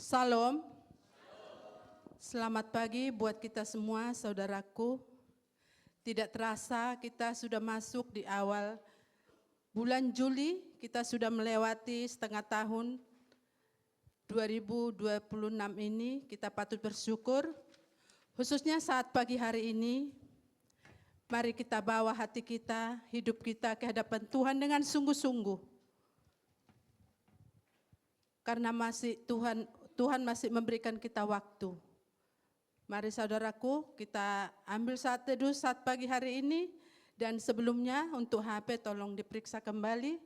Salam. Selamat pagi buat kita semua, saudaraku. Tidak terasa kita sudah masuk di awal bulan Juli, kita sudah melewati setengah tahun 2026 ini. Kita patut bersyukur, khususnya saat pagi hari ini. Mari kita bawa hati kita, hidup kita ke hadapan Tuhan dengan sungguh-sungguh. Karena Tuhan masih memberikan kita waktu. Mari saudaraku, kita ambil saat teduh saat pagi hari ini. Dan sebelumnya untuk HP tolong diperiksa kembali.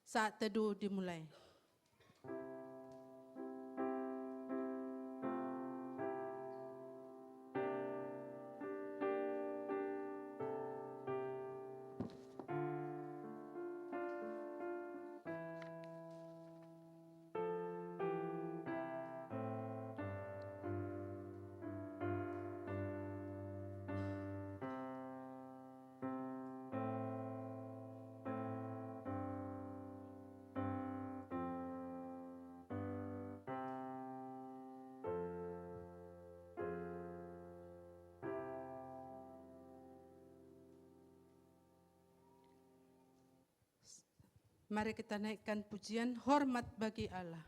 Saat teduh dimulai. Mari kita naikkan pujian hormat bagi Allah.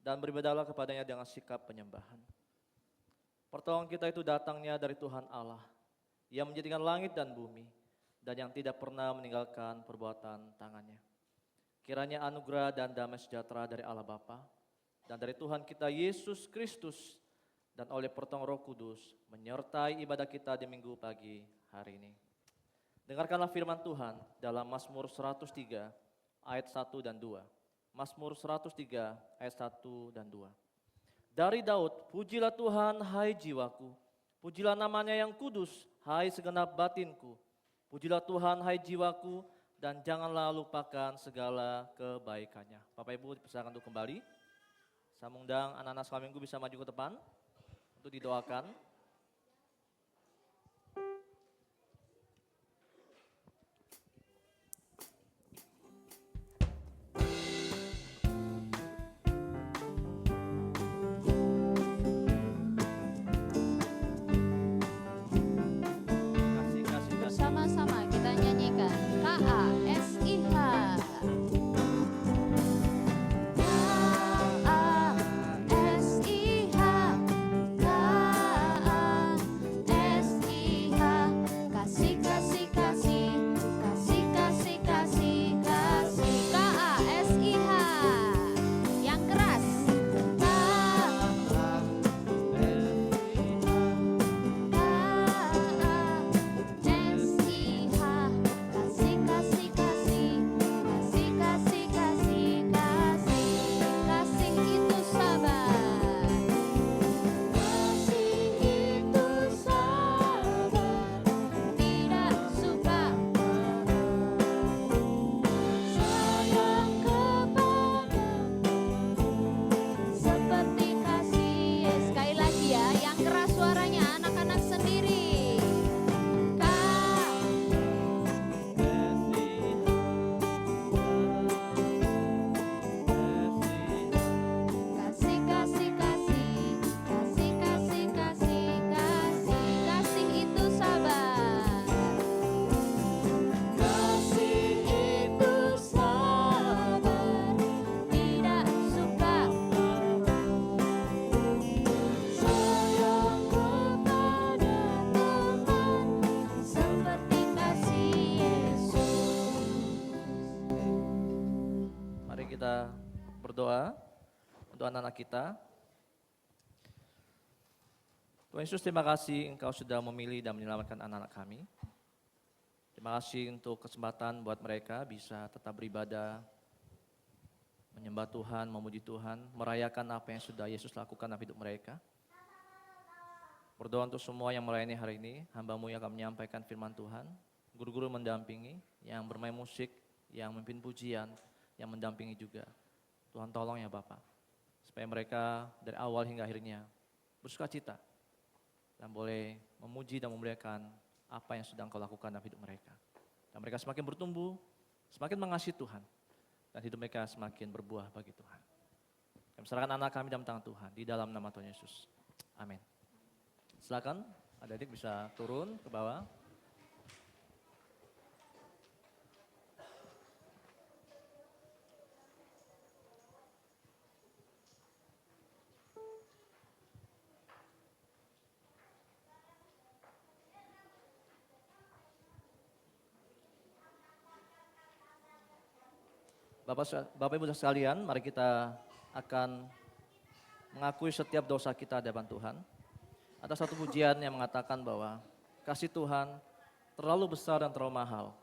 Dan beribadahlah kepadanya dengan sikap penyembahan. Pertolongan kita itu datangnya dari Tuhan Allah, yang menjadikan langit dan bumi, dan yang tidak pernah meninggalkan perbuatan tangannya. Kiranya anugerah dan damai sejahtera dari Allah Bapa, dan dari Tuhan kita Yesus Kristus, dan oleh pertolongan Roh Kudus, menyertai ibadah kita di minggu pagi hari ini. Dengarkanlah firman Tuhan dalam Mazmur 103 ayat 1 dan 2. Mazmur 103 ayat 1 dan 2. Dari Daud, pujilah Tuhan hai jiwaku, pujilah namanya yang kudus hai segenap batinku. Pujilah Tuhan hai jiwaku dan janganlah lupakan segala kebaikannya. Bapak Ibu dipersilakan untuk kembali. Saya mengundang anak-anak sekolah minggu bisa maju ke depan untuk didoakan. Sama-sama kita nyanyikan KASIH. KASIH, KASIH. berdoa untuk anak-anak kita. Tuhan Yesus, terima kasih Engkau sudah memilih dan menyelamatkan anak-anak kami. Terima kasih untuk kesempatan buat mereka bisa tetap beribadah, menyembah Tuhan, memuji Tuhan, merayakan apa yang sudah Yesus lakukan dalam hidup mereka. Berdoa untuk semua yang melayani hari ini, hamba-Mu yang akan menyampaikan firman Tuhan, guru-guru mendampingi, yang bermain musik, yang memimpin pujian, yang mendampingi juga. Tuhan tolong ya Bapak, supaya mereka dari awal hingga akhirnya bersukacita dan boleh memuji dan memuliakan apa yang sedang Kau lakukan dalam hidup mereka. Dan mereka semakin bertumbuh, semakin mengasihi Tuhan, dan hidup mereka semakin berbuah bagi Tuhan. Kami serahkan anak kami dalam tangan Tuhan, di dalam nama Tuhan Yesus. Amin. Silakan adik-adik bisa turun ke bawah. Bapak Ibu sekalian, mari kita akan mengakui setiap dosa kita di hadapan Tuhan. Ada satu pujian yang mengatakan bahwa kasih Tuhan terlalu besar dan terlalu mahal,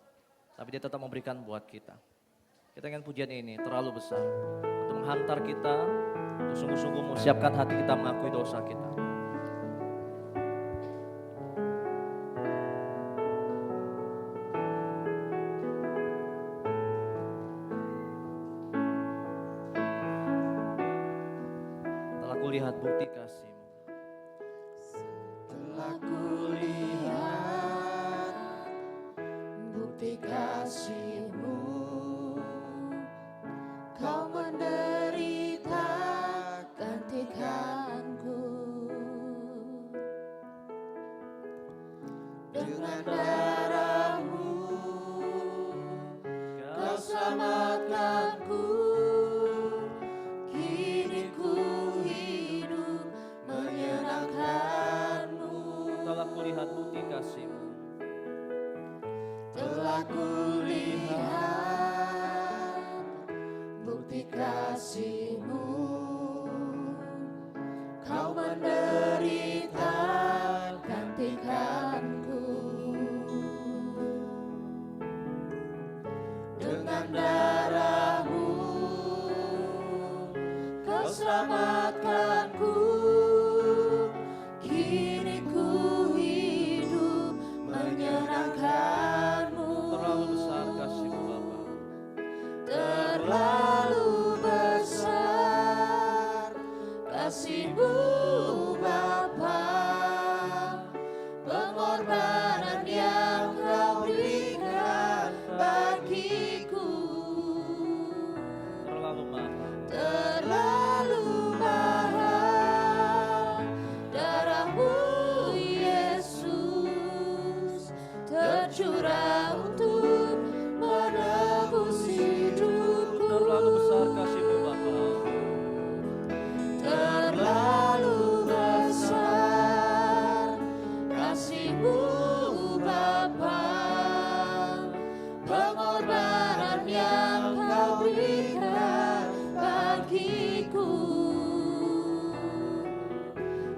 tapi Dia tetap memberikan buat kita. Kita ingin pujian ini terlalu besar untuk menghantar kita, untuk sungguh-sungguh mempersiapkan hati kita mengakui dosa kita. Telah kulihat bukti kasih-Mu. Telah kulihat bukti kasih-Mu, Kau menderita gantikanku. Dengan darah-Mu Kau selamatkanku. Kini ku hidup menyenangkan-Mu. Telah kulihat bukti kasih-Mu. Telah kulihat bukti kasih-Mu, Kau menderita gantikanku. Dengan darah-Mu Kau selamatkanku. Kini ku hidup menyenangkan-Mu. Terlalu besar kasih-Mu Bapa. Terlalu besar kasih-Mu Bapa, pengorbanan yang Kau berikan bagiku. Terlalu mahal. Terlalu mahal darah-Mu Yesus, tercurah untuk menebus hidupku. Terlalu besar kasih-Mu Bapa. Terlalu besar kasih-Mu Bapa, pengorbanan yang Kau berikan bagiku.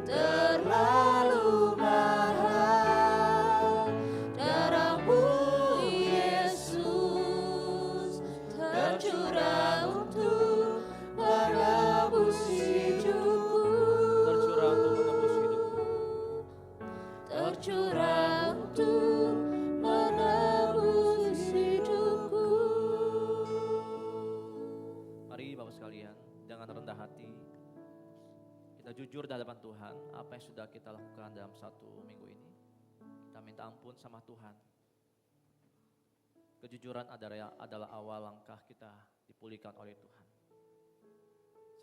Terlalu mahal darah-Mu Yesus, tercurah untuk menebus hidupku. Tercurah untuk menebus hidupku. Tercurah untuk menebus hidupku. Mari Bapak sekalian, dengan rendah hati kita jujur di hadapan Tuhan apa yang sudah kita lakukan dalam satu minggu ini. Kita minta ampun sama Tuhan. Kejujuran adalah awal langkah kita dipulihkan oleh Tuhan.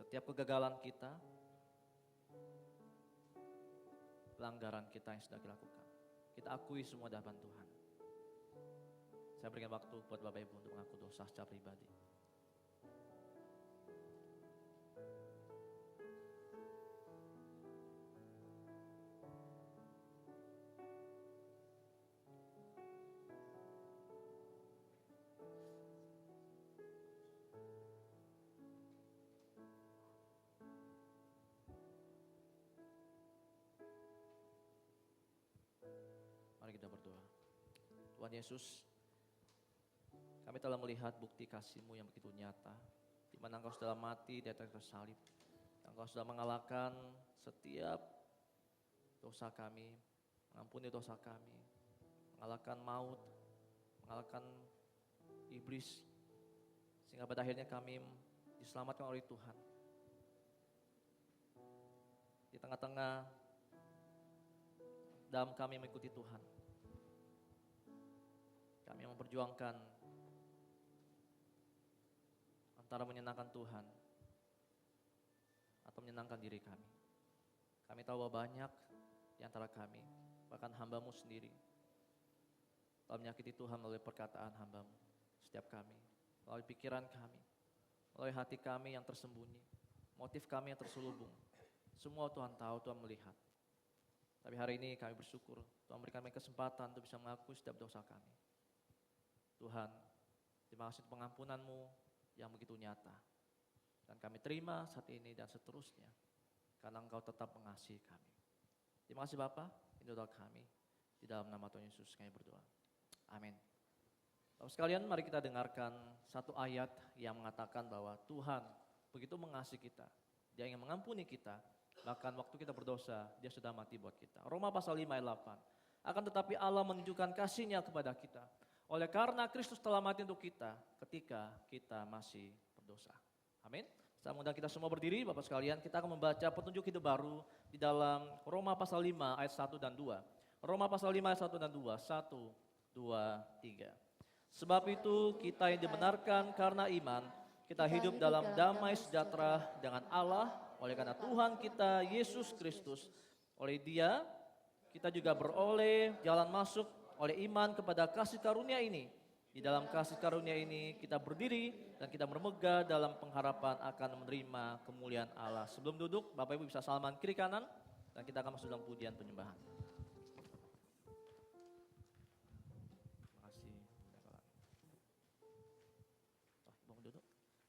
Setiap kegagalan kita, pelanggaran kita yang sudah dilakukan, kita akui semua di hadapan Tuhan. Saya berikan waktu buat Bapak Ibu untuk mengaku dosa secara pribadi. Tuhan Yesus, kami telah melihat bukti kasih-Mu yang begitu nyata, di mana Engkau sudah mati di atas kayu salib. Engkau sudah mengalahkan setiap dosa kami, mengampuni dosa kami, mengalahkan maut, mengalahkan iblis, sehingga pada akhirnya kami diselamatkan oleh Tuhan. Di tengah-tengah dalam kami mengikuti Tuhan, kami memperjuangkan antara menyenangkan Tuhan atau menyenangkan diri kami. Kami tahu bahwa banyak di antara kami, bahkan hamba-Mu sendiri, telah menyakiti Tuhan melalui perkataan hamba-Mu. Setiap kami, melalui pikiran kami, melalui hati kami yang tersembunyi, motif kami yang terselubung. Semua Tuhan tahu, Tuhan melihat. Tapi hari ini kami bersyukur, Tuhan memberikan kami kesempatan untuk bisa mengakui setiap dosa kami. Tuhan, terima kasih untuk pengampunan-Mu yang begitu nyata. Dan kami terima saat ini dan seterusnya, karena Engkau tetap mengasihi kami. Terima kasih Bapa, ini doa kami. Di dalam nama Tuhan Yesus kami berdoa. Amin. Bapak sekalian, mari kita dengarkan satu ayat yang mengatakan bahwa Tuhan begitu mengasihi kita. Dia ingin mengampuni kita, bahkan waktu kita berdosa, Dia sudah mati buat kita. Roma pasal 5 ayat 8. Akan tetapi Allah menunjukkan kasih-Nya kepada kita, oleh karena Kristus telah mati untuk kita ketika kita masih berdosa. Amin. Saya mengundang kita semua berdiri, Bapak sekalian. Kita akan membaca petunjuk hidup baru di dalam Roma pasal 5 ayat 1 dan 2. Roma pasal 5 ayat 1 dan 2. 1, 2, 3. Sebab itu kita yang dibenarkan karena iman, kita hidup dalam damai sejahtera dengan Allah oleh karena Tuhan kita Yesus Kristus. Oleh Dia kita juga beroleh jalan masuk oleh iman kepada kasih karunia ini. Di dalam kasih karunia ini kita berdiri dan kita bermegah dalam pengharapan akan menerima kemuliaan Allah. Sebelum duduk, Bapak Ibu bisa salaman kiri kanan dan kita akan masuk dalam pujian penyembahan.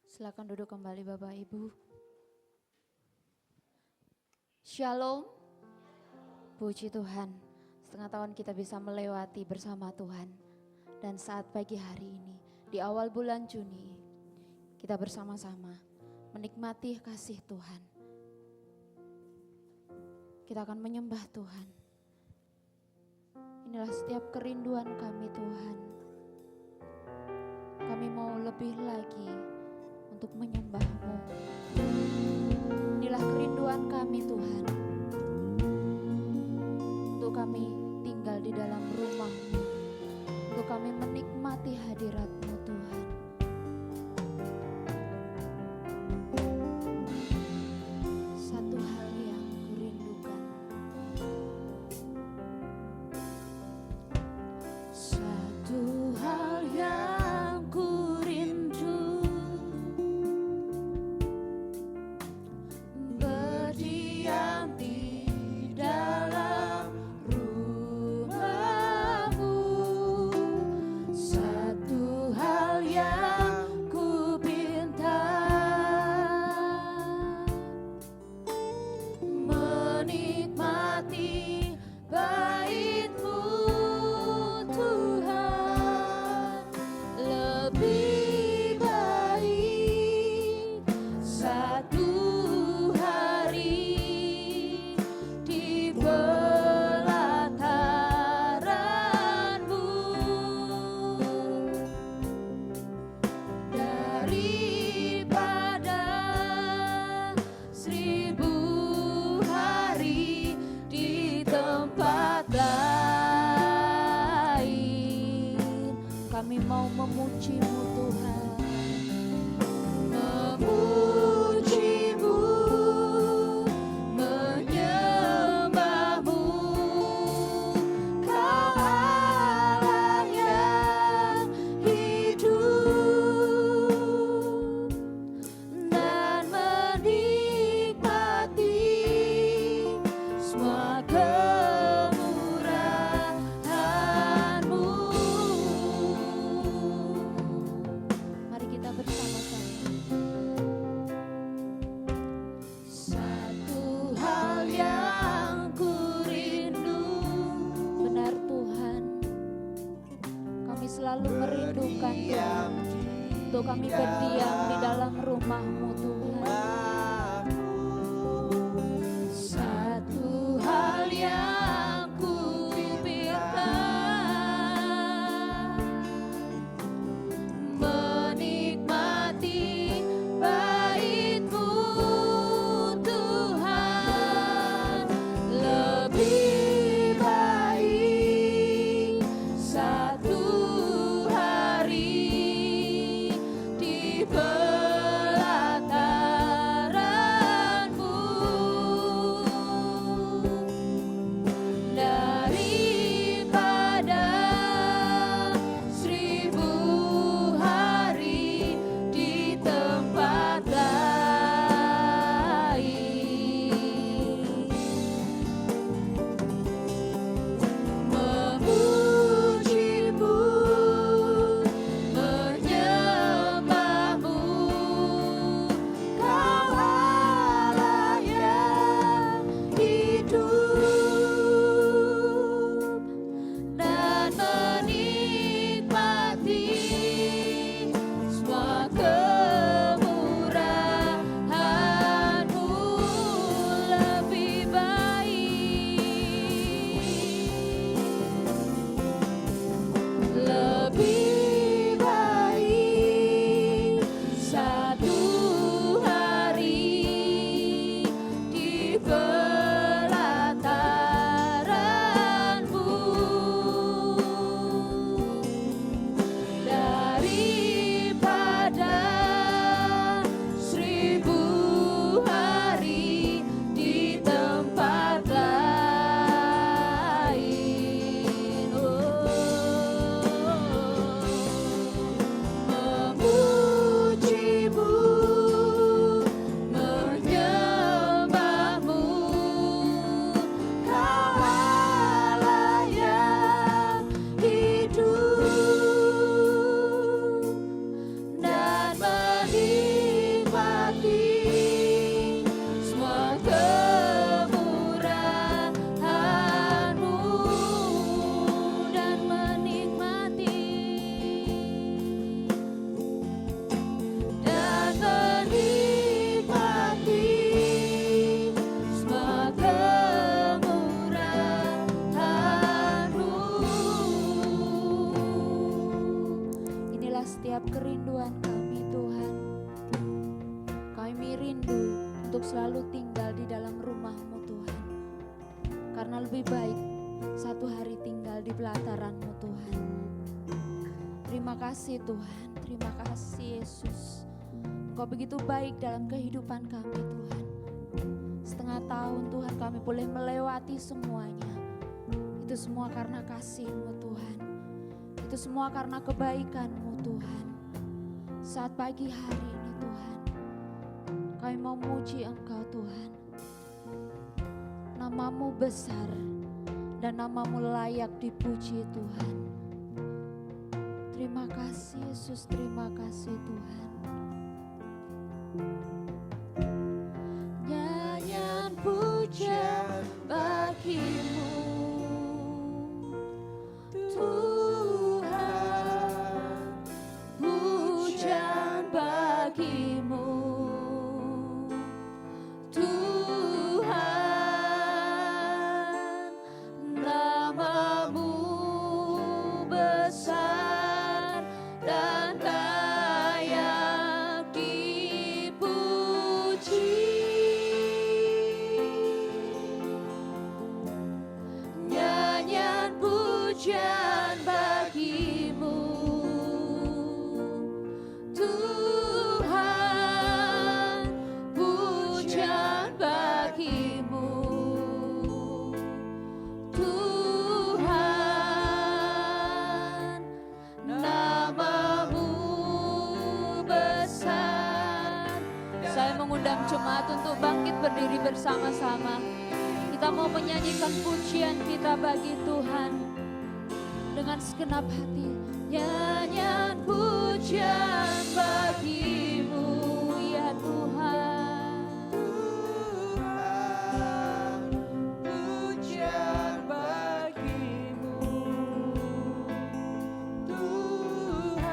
Silakan duduk kembali Bapak Ibu. Shalom. Puji Tuhan, setengah tahun kita bisa melewati bersama Tuhan. Dan saat pagi hari ini, di awal bulan Juni, kita bersama-sama menikmati kasih Tuhan. Kita akan menyembah Tuhan. Inilah setiap kerinduan kami Tuhan. Kami mau lebih lagi untuk menyembah-Mu. Inilah kerinduan kami Tuhan, untuk kami tinggal di dalam rumah-Mu, untuk kami menikmati hadirat-Mu Tuhan. Satu hal yang kurindukan, Satu hal yang kurindu, berdiam di dalam rumah-Mu. Satu hal yang ku pinta, menikmati bait-Mu Tuhan. Lebih baik satu hari di pelataran-Mu daripada 1000 hari di tempat lain. Kami mau memuji-Mu untuk kami berdiam di dalam rumah-Mu Tuhan. Satu hal yang ku pinta, menikmati bait-Mu Tuhan. Lebih baik satu hari di pelataran-Mu daripada 1000 hari di tempat lain. Memuji-Mu, menyembah-Mu, Kau Allah yang hidup, dan menikmati semua kemurahan-Mu. Lebih baik satu hari di pelataran-Mu daripada 1000 hari di tempat lain. Memuji-Mu, menyembah-Mu, Kau Allah yang hidup, dan menikmati semua kemurahan-Mu, dan menikmati semua kemurahan-Mu. Inilah setiap kerinduan kami Tuhan. Kami rindu untuk selalu tinggal di dalam rumah-Mu Tuhan. Karena lebih baik satu hari tinggal di pelataran-Mu Tuhan. Terima kasih Tuhan, terima kasih Yesus. Engkau begitu baik dalam kehidupan kami Tuhan. Setengah tahun Tuhan kami boleh melewati semuanya. Itu semua karena kasih-Mu Tuhan. Itu semua karena kebaikan-Mu Tuhan. Saat pagi hari ini Tuhan, kami mau memuji Engkau Tuhan. Nama-Mu besar dan nama-Mu layak dipuji Tuhan. Terima kasih Yesus, terima kasih Tuhan. Nyanyian pujian bagi-Mu Tuhan, pujian bagi-Mu Tuhan. Nama-Mu besar dan layak dipuji. Nyanyian pujian bagi-Mu Tuhan, pujian bagi-Mu Tuhan. Nama-Mu besar. Saya mengundang jemaat untuk bangkit berdiri bersama-sama. Kita mau menyanyikan pujian kita bagi Tuhan dengan segenap hati. Nyanyian pujian bagi-Mu ya Tuhan. Pujian bagi-Mu Tuhan.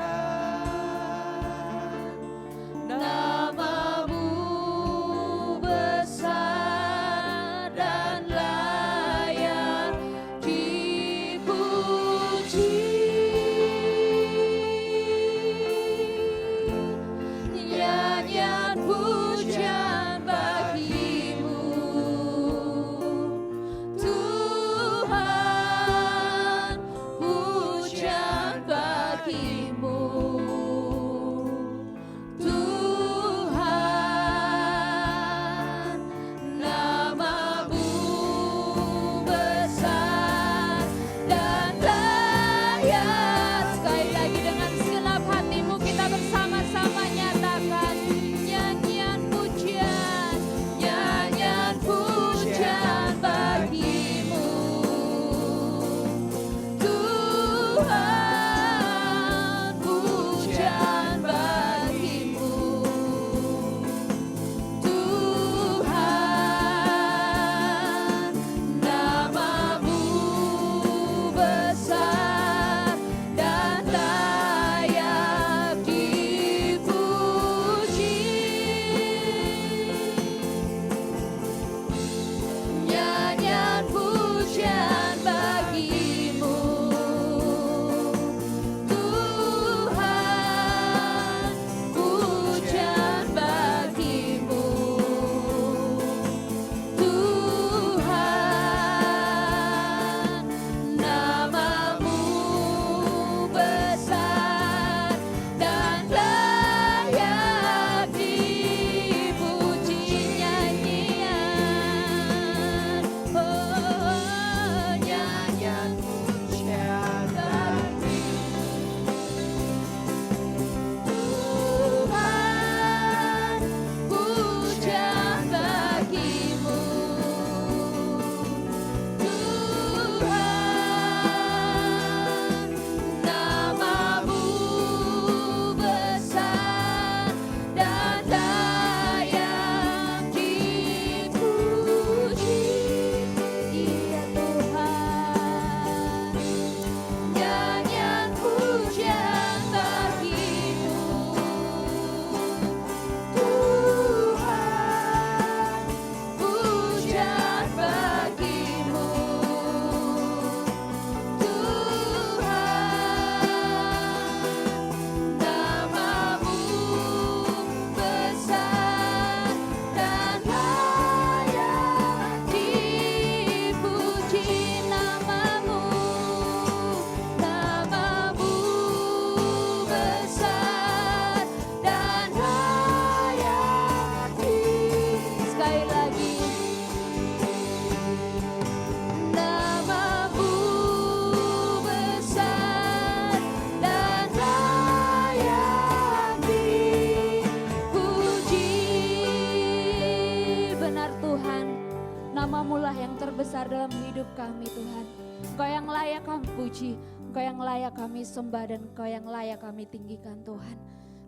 dalam hidup kami Tuhan. Engkau yang layak kami puji, Engkau yang layak kami sembah, dan Engkau yang layak kami tinggikan Tuhan.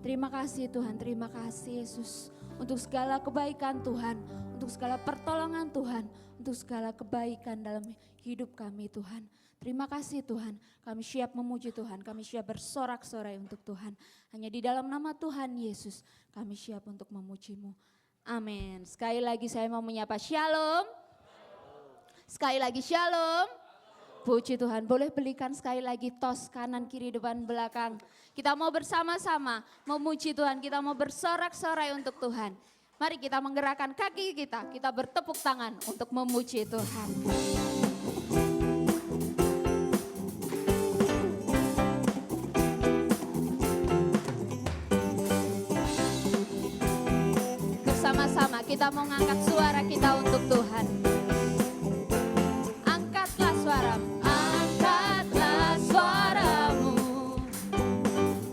Terima kasih Tuhan, terima kasih Yesus untuk segala kebaikan Tuhan, untuk segala pertolongan Tuhan, untuk segala kebaikan dalam hidup kami Tuhan. Terima kasih Tuhan, kami siap memuji Tuhan, kami siap bersorak-sorai untuk Tuhan. Hanya di dalam nama Tuhan Yesus kami siap untuk memuji-Mu. Amin. Sekali lagi saya mau menyapa shalom. Sekali lagi shalom. Puji Tuhan, boleh belikan sekali lagi tos kanan kiri depan belakang. Kita mau bersama-sama memuji Tuhan, kita mau bersorak-sorai untuk Tuhan. Mari kita menggerakkan kaki kita bertepuk tangan untuk memuji Tuhan. Bersama-sama kita mau ngangkat suara kita untuk Tuhan. Angkatlah suaramu, angkatlah suaramu,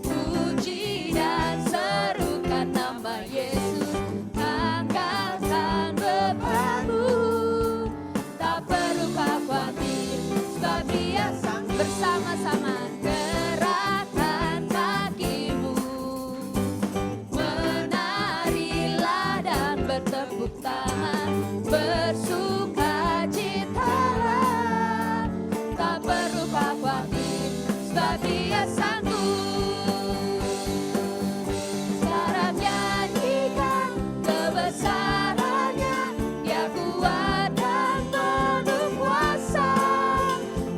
puji dan serukan nama Yesus. Angkatkan bebanmu, tak perlu kau khawatir, sebab Dia sang bersama-sama. Gerakkan kakimu, menarilah dan bertepuk tangan, bersukacitalah, tak perlu kau khawatir, sebab Dia sanggup. Sekarang nyanyikan kebesarannya, Dia kuat dan penuh kuasa.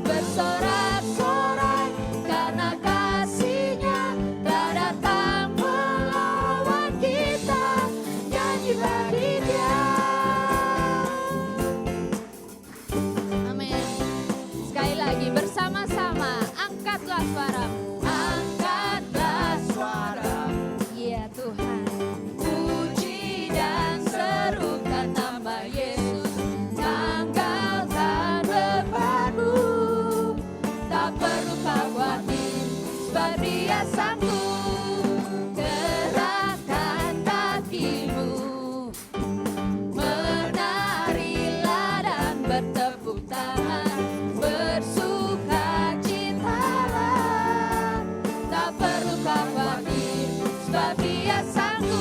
Bersorak-sorai karena kasih-Nya telah datang melawan kita. Nyanyi bagi Dia. Amin. Sekali lagi bersama-sama, angkatlah suaramu, angkatlah suaramu. Iya Tuhan. Puji dan serukan nama Yesus. Tanggalkan bebanmu, tak perlu kau khawatir, sebab Dia sanggup. Gerakkan kakimu, menarilah dan bertepuk tangan, bersukacitalah, tak perlu kau khawatir, sebab Dia sanggup.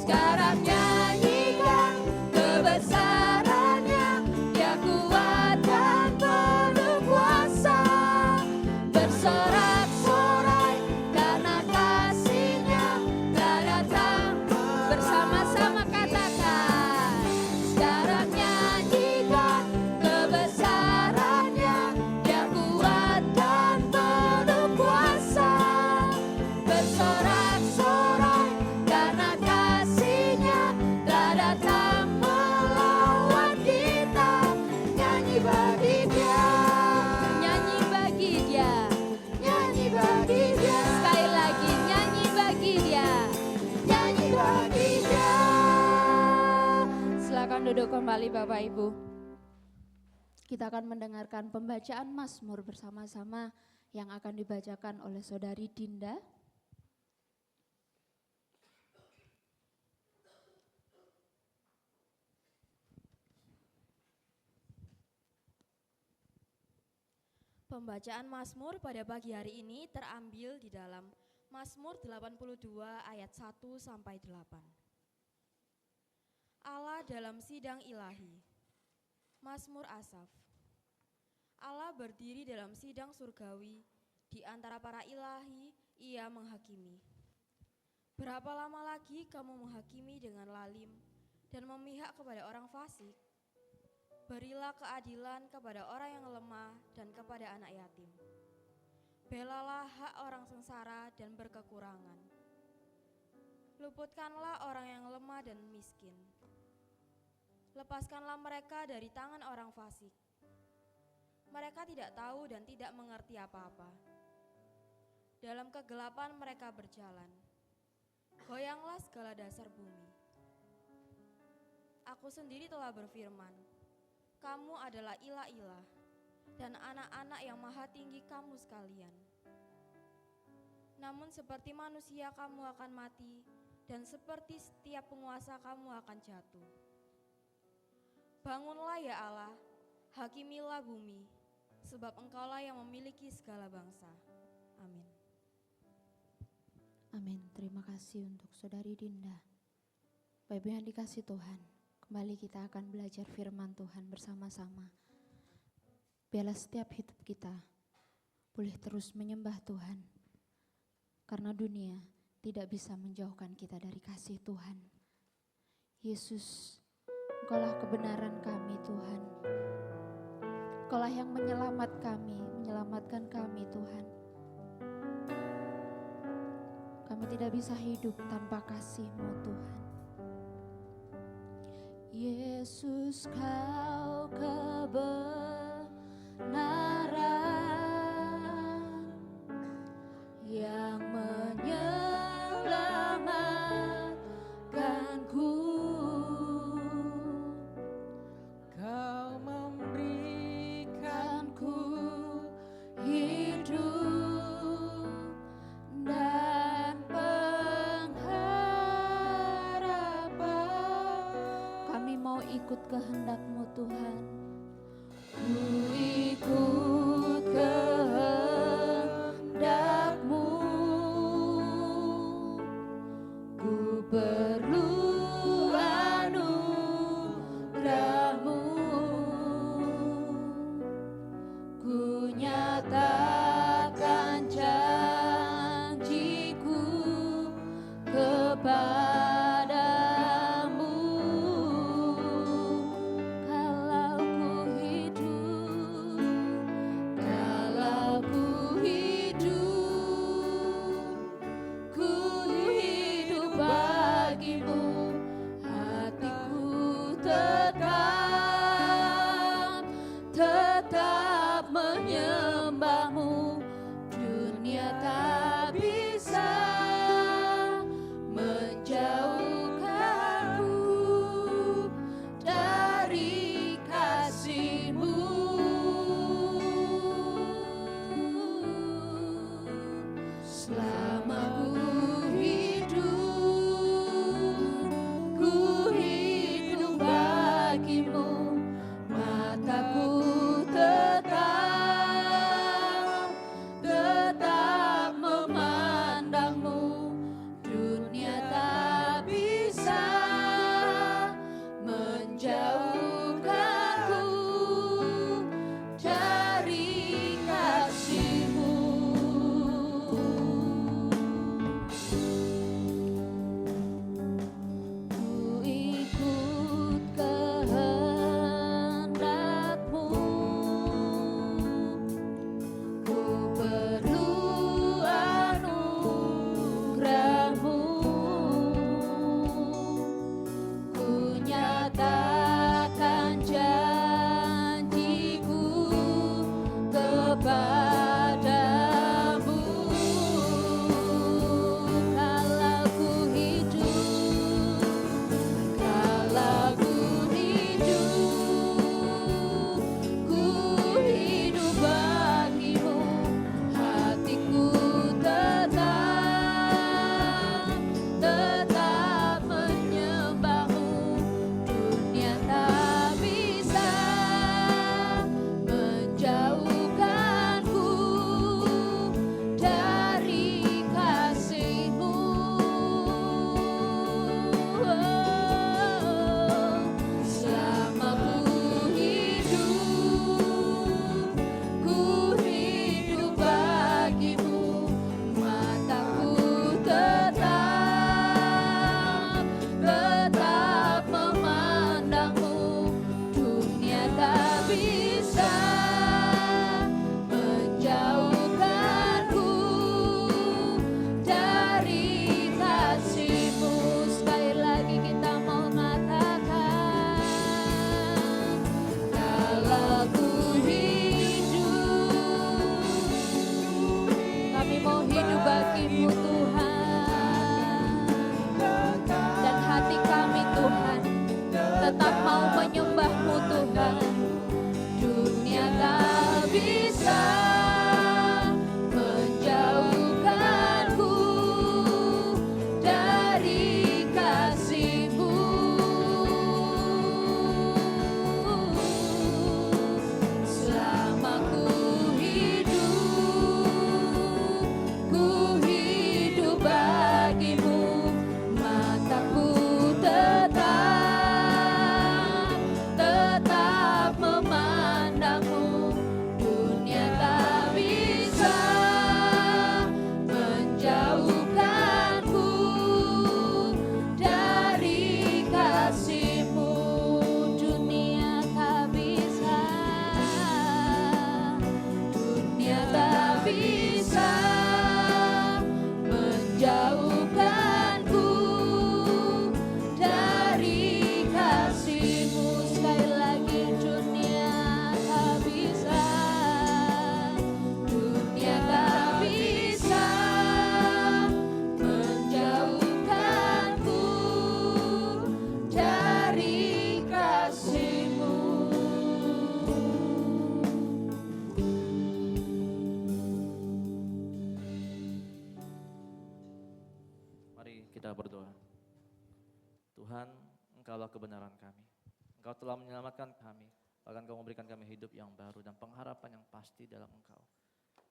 Sekarang nyanyikan kebesarannya, Dia kuat dan penuh kuasa. Bersorak-sorai karena kasih-Nya telah datang. Bersama-sama katakan. Sekarang nyanyikan kebesarannya, Dia kuat dan penuh kuasa. Bersorak-sorai karena kasih-Nya telah datang melawan kita. Nyanyi bagi Dia, nyanyi bagi Dia, nyanyi bagi Dia. Sekali lagi nyanyi bagi Dia, nyanyi bagi Dia. Silakan duduk kembali Bapak Ibu. Kita akan mendengarkan pembacaan Mazmur bersama-sama yang akan dibacakan oleh Saudari Dinda. Pembacaan Mazmur pada pagi hari ini terambil di dalam Mazmur 82 ayat 1 sampai 8. Allah dalam sidang ilahi. Mazmur Asaf. Allah berdiri dalam sidang surgawi, di antara para ilahi Ia menghakimi. Berapa lama lagi kamu menghakimi dengan lalim dan memihak kepada orang fasik? Berilah keadilan kepada orang yang lemah dan kepada anak yatim. Belalah hak orang sengsara dan berkekurangan. Luputkanlah orang yang lemah dan miskin. Lepaskanlah mereka dari tangan orang fasik. Mereka tidak tahu dan tidak mengerti apa-apa. Dalam kegelapan mereka berjalan. Goyanglah segala dasar bumi. Aku sendiri telah berfirman, kamu adalah ilah-ilah, dan anak-anak yang maha tinggi kamu sekalian. Namun seperti manusia kamu akan mati, dan seperti setiap penguasa kamu akan jatuh. Bangunlah ya Allah, hakimilah bumi, sebab Engkaulah yang memiliki segala bangsa. Amin. Amin. Terima kasih untuk Saudari Dinda. Bapak Ibu yang dikasih Tuhan, kembali kita akan belajar firman Tuhan bersama-sama. Biarlah setiap hidup kita boleh terus menyembah Tuhan, karena dunia tidak bisa menjauhkan kita dari kasih Tuhan. Yesus, Engkaulah kebenaran kami Tuhan. Engkaulah yang menyelamatkan kami Tuhan. Kami tidak bisa hidup tanpa kasih-Mu Tuhan. Yesus, Kau kebenaran yang menyelamatkanku. Kau memberikanku hidup dan pengharapan. Kami mau ikut kehendak-Mu Tuhan. Ku ikut kehendak-Mu. Ku perlu anugerah-Mu. Ku nyatakan janjiku kepadamu. Kalau ku hidup bagimu. Hatiku tetap menyembah-Mu. Dunia tak bisa menjauhkanku dari kasih-Mu. Selama ku hidup bagimu. Mataku tetap memandang-Mu. Dunia tak bisa menjauhkanku dari kasih-Mu. kita berdoa. Tuhan, Engkaulah kebenaran kami. Engkau telah menyelamatkan kami, bahkan Engkau memberikan kami hidup yang baru dan pengharapan yang pasti dalam Engkau.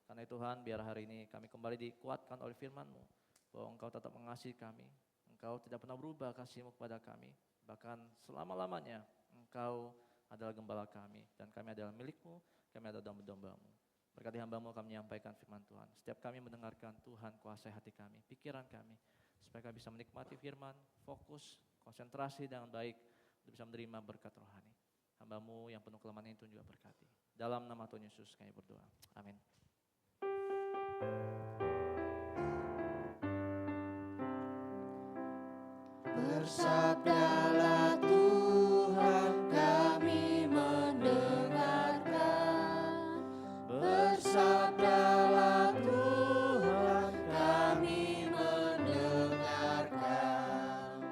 Karena itu Tuhan, biar hari ini kami kembali dikuatkan oleh firman-Mu, bahwa Engkau tetap mengasihi kami, Engkau tidak pernah berubah kasih-Mu kepada kami, bahkan selama-lamanya Engkau adalah gembala kami, dan kami adalah milik-Mu, kami adalah domba-domba-Mu. Berkati hamba-Mu kami menyampaikan firman Tuhan. Setiap kami mendengarkan, Tuhan kuasai hati kami, pikiran kami, supaya kami bisa menikmati firman, fokus, konsentrasi dengan baik, untuk bisa menerima berkat rohani. Hamba-Mu yang penuh kelemahan itu juga berkati. Dalam nama Tuhan Yesus kami berdoa. Amin. Bersabdalah Tuhan, kami mendengarkan. Bersabdalah Tuhan, kami mendengarkan.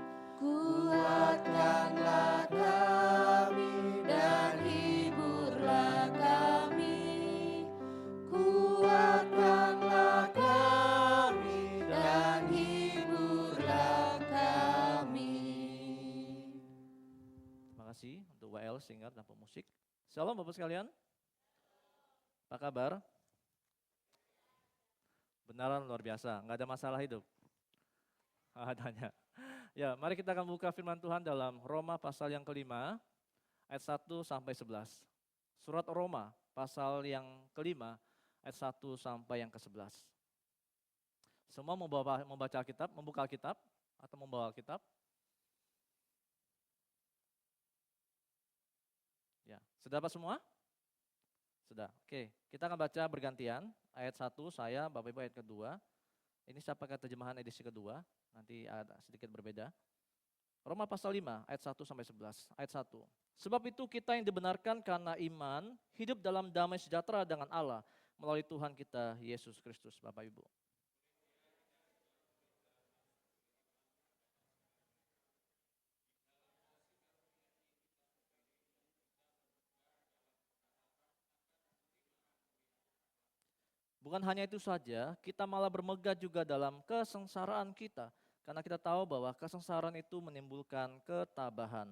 Kuatkanlah kami dan hiburlah kami. Kuatkanlah kami dan hiburlah kami. Terima kasih untuk WL, singer, dan pemusik. Shalom Bapak sekalian. Apa kabar? Benaran luar biasa, nggak ada masalah hidup. Adanya. Ya, mari kita akan buka firman Tuhan dalam Roma pasal yang kelima, ayat 1 sampai 11. Surat Roma pasal yang kelima, ayat 1 sampai yang ke-11. Semua membaca Alkitab, membuka Alkitab, atau membawa Alkitab? Ya, sudah dapat semua? Sudah, oke. Kita akan baca bergantian, ayat 1 saya, Bapak Ibu ayat kedua. Ini saya pakai terjemahan edisi kedua, nanti ada sedikit berbeda. Roma pasal 5, ayat 1 sampai 11, ayat 1. Sebab itu kita yang dibenarkan karena iman, hidup dalam damai sejahtera dengan Allah, melalui Tuhan kita, Yesus Kristus, Bapak Ibu. Bukan hanya itu saja, kita malah bermegah juga dalam kesengsaraan kita. Karena kita tahu bahwa kesengsaraan itu menimbulkan ketabahan.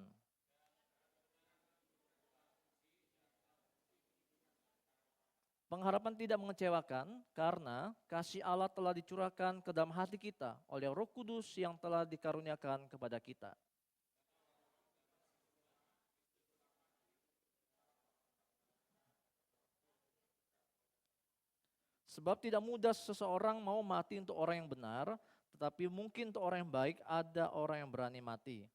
Pengharapan tidak mengecewakan karena kasih Allah telah dicurahkan ke dalam hati kita oleh Roh Kudus yang telah dikaruniakan kepada kita. Sebab tidak mudah seseorang mau mati untuk orang yang benar, tetapi mungkin untuk orang yang baik ada orang yang berani mati.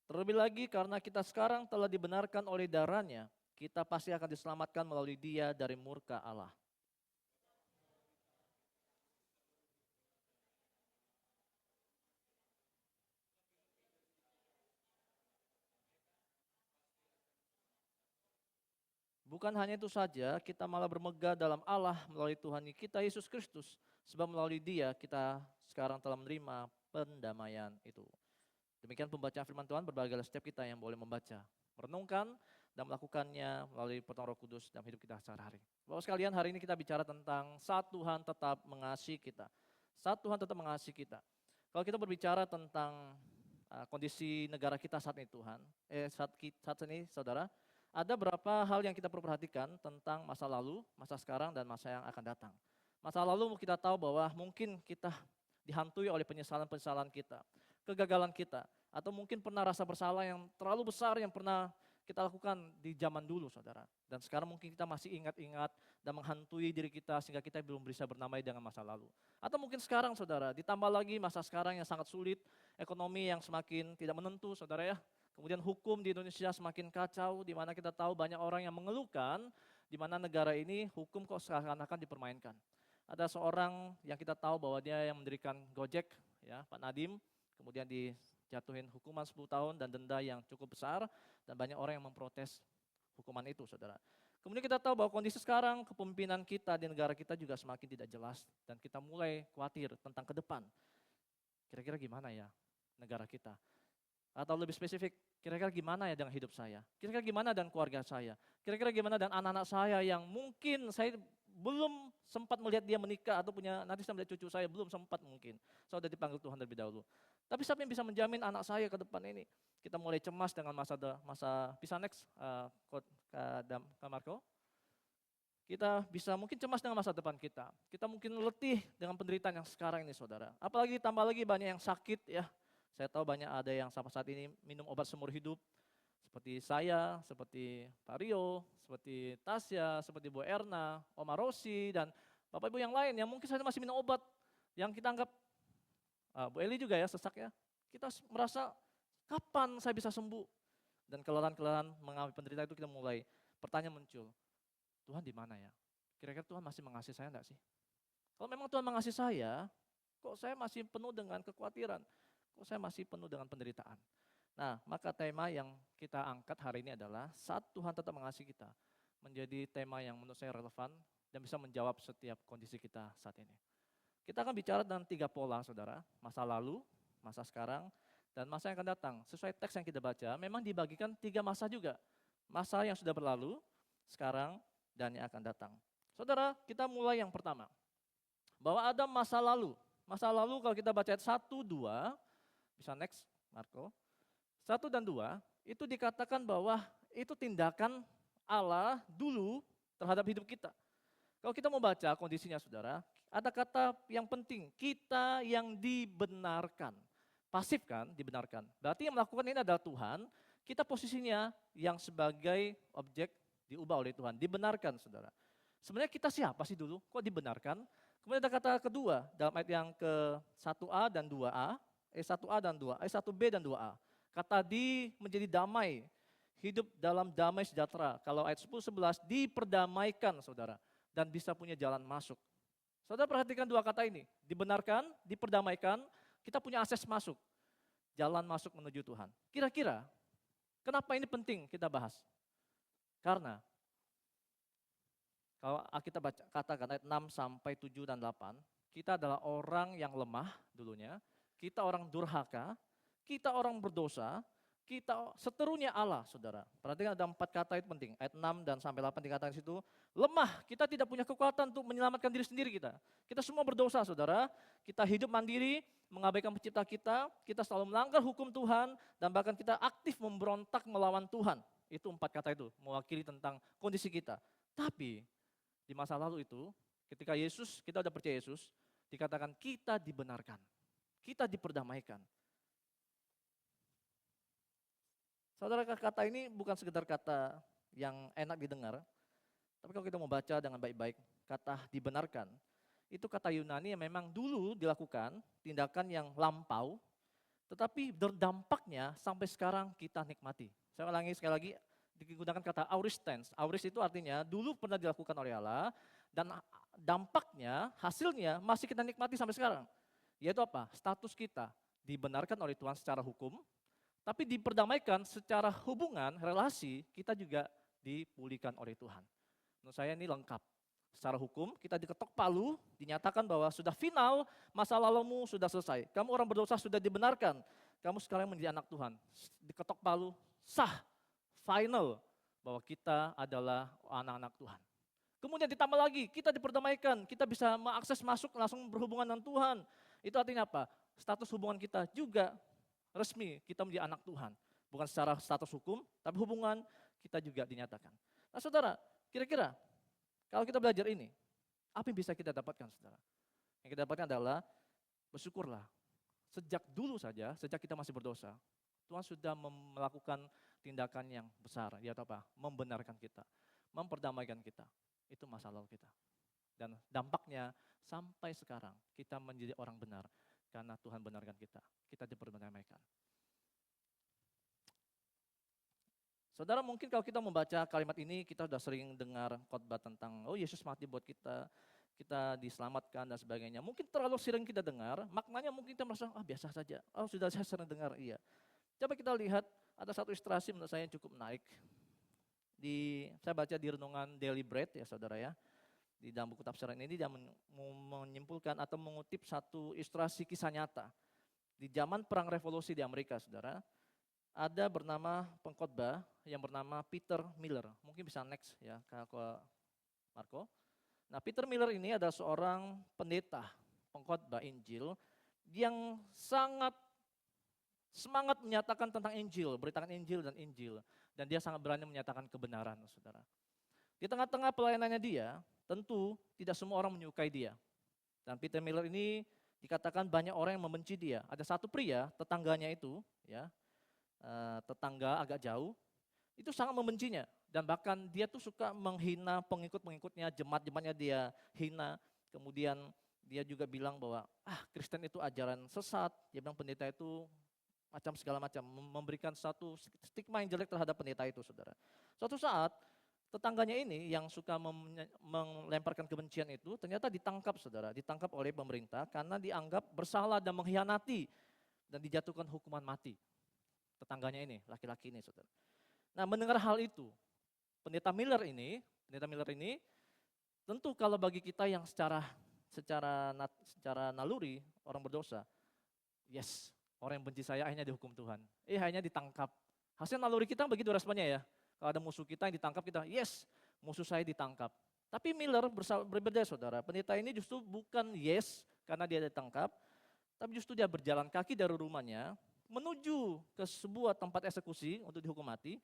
Terlebih lagi karena kita sekarang telah dibenarkan oleh darahnya, kita pasti akan diselamatkan melalui Dia dari murka Allah. Bukan hanya itu saja, kita malah bermegah dalam Allah melalui Tuhan kita Yesus Kristus. Sebab melalui Dia kita sekarang telah menerima pendamaian itu. Demikian pembacaan firman Tuhan, berbahagialah setiap kita yang boleh membaca, merenungkan, dan melakukannya melalui pertolongan Roh Kudus dalam hidup kita sehari-hari. Bapak sekalian, hari ini kita bicara tentang saat Tuhan tetap mengasihi kita. Saat Tuhan tetap mengasihi kita. Kalau kita berbicara tentang kondisi negara kita saat ini Tuhan, saat ini saudara, ada beberapa hal yang kita perlu perhatikan tentang masa lalu, masa sekarang, dan masa yang akan datang. Masa lalu kita tahu bahwa mungkin kita dihantui oleh penyesalan-penyesalan kita, kegagalan kita, atau mungkin pernah rasa bersalah yang terlalu besar yang pernah kita lakukan di zaman dulu saudara. Dan sekarang mungkin kita masih ingat-ingat dan menghantui diri kita sehingga kita belum bisa bernamai dengan masa lalu. Atau mungkin sekarang saudara, ditambah lagi masa sekarang yang sangat sulit, ekonomi yang semakin tidak menentu saudara ya. Kemudian hukum di Indonesia semakin kacau, di mana kita tahu banyak orang yang mengeluhkan, di mana negara ini hukum kok seakan-akan dipermainkan. Ada seorang yang kita tahu bahwa dia yang mendirikan Gojek, ya Pak Nadiem, kemudian dijatuhin hukuman 10 tahun dan denda yang cukup besar, dan banyak orang yang memprotes hukuman itu, saudara. Kemudian kita tahu bahwa kondisi sekarang kepemimpinan kita di negara kita juga semakin tidak jelas, dan kita mulai khawatir tentang ke depan. Kira-kira gimana ya negara kita? Atau lebih spesifik, kira-kira gimana ya dengan hidup saya? Kira-kira gimana dengan keluarga saya? Kira-kira gimana dengan anak-anak saya yang mungkin saya belum sempat melihat dia menikah atau punya, nanti saya melihat cucu saya, belum sempat mungkin. Saya sudah dipanggil Tuhan terlebih dahulu. Tapi siapa yang bisa menjamin anak saya ke depan ini? Kita mulai cemas dengan masa bisa next, Kak Marco. Kita bisa mungkin cemas dengan masa depan kita. Kita mungkin letih dengan penderitaan yang sekarang ini saudara. Apalagi ditambah lagi banyak yang sakit ya. Saya tahu banyak ada yang sampai saat ini minum obat seumur hidup. Seperti saya, seperti Pak Rio, seperti Tasya, seperti Bu Erna, Oma Rosi, dan Bapak Ibu yang lain yang mungkin saya masih minum obat. Yang kita anggap, Bu Eli juga ya sesak ya. Kita merasa kapan saya bisa sembuh. Dan kelelahan-kelelahan mengalami penderitaan itu kita mulai, pertanyaan muncul. Tuhan di mana ya? Kira-kira Tuhan masih mengasihi saya enggak sih? Kalau memang Tuhan mengasihi saya, kok saya masih penuh dengan kekhawatiran? Kok saya masih penuh dengan penderitaan? Nah, maka tema yang kita angkat hari ini adalah saat Tuhan tetap mengasihi kita. Menjadi tema yang menurut saya relevan dan bisa menjawab setiap kondisi kita saat ini. Kita akan bicara dengan 3 pola saudara, masa lalu, masa sekarang, dan masa yang akan datang. Sesuai teks yang kita baca, memang dibagikan 3 masa juga. Masa yang sudah berlalu, sekarang, dan yang akan datang. Saudara, kita mulai yang pertama. Bahwa ada masa lalu. Masa lalu kalau kita baca ayat 1, 2, bisa next Marco. 1 dan 2, itu dikatakan bahwa itu tindakan Allah dulu terhadap hidup kita. Kalau kita mau baca kondisinya saudara, ada kata yang penting, kita yang dibenarkan. Pasif kan, dibenarkan. Berarti yang melakukan ini adalah Tuhan, kita posisinya yang sebagai objek diubah oleh Tuhan, dibenarkan saudara. Sebenarnya kita siapa sih dulu, kok dibenarkan? Kemudian ada kata kedua, dalam ayat yang ke 1a dan 2a, 1a dan 2, 1b dan 2a. Kata di menjadi damai, hidup dalam damai sejahtera. Kalau ayat 10-11 diperdamaikan saudara dan bisa punya jalan masuk. Saudara perhatikan 2 kata ini, dibenarkan, diperdamaikan, kita punya akses masuk. Jalan masuk menuju Tuhan. Kira-kira kenapa ini penting kita bahas? Karena kalau kita baca katakan ayat 6 sampai 7 dan 8, kita adalah orang yang lemah dulunya, kita orang durhaka, kita orang berdosa, kita seterunya Allah, saudara. Perhatikan ada 4 kata itu penting. Ayat 6 dan sampai 8 dikatakan di situ, lemah, kita tidak punya kekuatan untuk menyelamatkan diri sendiri kita. Kita semua berdosa, saudara. Kita hidup mandiri, mengabaikan pencipta kita selalu melanggar hukum Tuhan, dan bahkan kita aktif memberontak melawan Tuhan. Itu 4 kata itu, mewakili tentang kondisi kita. Tapi, di masa lalu itu, ketika Yesus, kita udah percaya Yesus, dikatakan kita dibenarkan, kita diperdamaikan. Saudara, kata ini bukan sekedar kata yang enak didengar, tapi kalau kita mau baca dengan baik-baik, kata dibenarkan, itu kata Yunani yang memang dulu dilakukan, tindakan yang lampau, tetapi berdampaknya sampai sekarang kita nikmati. Saya ulangi sekali lagi, digunakan kata aorist tense. Aorist itu artinya dulu pernah dilakukan oleh Allah, dan dampaknya, hasilnya masih kita nikmati sampai sekarang. Yaitu apa? Status kita dibenarkan oleh Tuhan secara hukum, tapi diperdamaikan secara hubungan, relasi, kita juga dipulihkan oleh Tuhan. Menurut saya ini lengkap. Secara hukum, kita diketok palu, dinyatakan bahwa sudah final, masa lalumu sudah selesai. Kamu orang berdosa sudah dibenarkan. Kamu sekarang menjadi anak Tuhan. Diketok palu, sah, final, bahwa kita adalah anak-anak Tuhan. Kemudian ditambah lagi, kita diperdamaikan, kita bisa mengakses masuk langsung berhubungan dengan Tuhan. Itu artinya apa? Status hubungan kita juga resmi, kita menjadi anak Tuhan. Bukan secara status hukum, tapi hubungan kita juga dinyatakan. Nah saudara, kira-kira kalau kita belajar ini, apa yang bisa kita dapatkan saudara? Yang kita dapatkan adalah bersyukurlah. Sejak dulu saja, sejak kita masih berdosa, Tuhan sudah melakukan tindakan yang besar, yaitu apa? Membenarkan kita, memperdamaikan kita. Itu masa lalu kita. Dan dampaknya sampai sekarang kita menjadi orang benar. Karena Tuhan benarkan kita diperdamaikan. Saudara, mungkin kalau kita membaca kalimat ini, kita sudah sering dengar khotbah tentang, oh Yesus mati buat kita diselamatkan dan sebagainya. Mungkin terlalu sering kita dengar, maknanya mungkin kita merasa, biasa saja. Oh sudah saya sering dengar, iya. Coba kita lihat, ada satu ilustrasi menurut saya yang cukup menarik. Saya baca di Renungan Daily Bread ya saudara ya. Di dalam buku tafsiran ini dia menyimpulkan atau mengutip satu ilustrasi kisah nyata. Di zaman perang revolusi di Amerika, saudara, ada bernama pengkhotbah yang bernama Peter Miller. Mungkin bisa next ya ke Marco. Nah, Peter Miller ini adalah seorang pendeta, pengkhotbah Injil yang sangat semangat menyatakan tentang Injil, beritakan Injil dan Injil. Dan dia sangat berani menyatakan kebenaran, saudara. Di tengah-tengah pelayanannya dia, tentu tidak semua orang menyukai dia. Dan Peter Miller ini dikatakan banyak orang yang membenci dia. Ada satu pria, tetangganya itu, ya, tetangga agak jauh, itu sangat membencinya. Dan bahkan dia tuh suka menghina pengikut-pengikutnya, jemaat-jemaatnya dia hina. Kemudian dia juga bilang bahwa, Kristen itu ajaran sesat. Dia bilang pendeta itu segala macam, memberikan satu stigma yang jelek terhadap pendeta itu, saudara. Suatu saat, tetangganya ini yang suka melemparkan kebencian itu ternyata ditangkap, saudara. Ditangkap oleh pemerintah karena dianggap bersalah dan mengkhianati dan dijatuhkan hukuman mati. Tetangganya ini, laki-laki ini, saudara. Nah, mendengar hal itu, pendeta Miller ini tentu kalau bagi kita yang secara naluri orang berdosa, yes, orang yang benci saya akhirnya dihukum Tuhan. Akhirnya ditangkap. Hasil naluri kita begitu responnya ya. Kalau ada musuh kita yang ditangkap, kita yes, musuh saya ditangkap. Tapi Miller berbeda, saudara. Pendeta ini justru bukan yes karena dia ditangkap, tapi justru dia berjalan kaki dari rumahnya menuju ke sebuah tempat eksekusi untuk dihukum mati.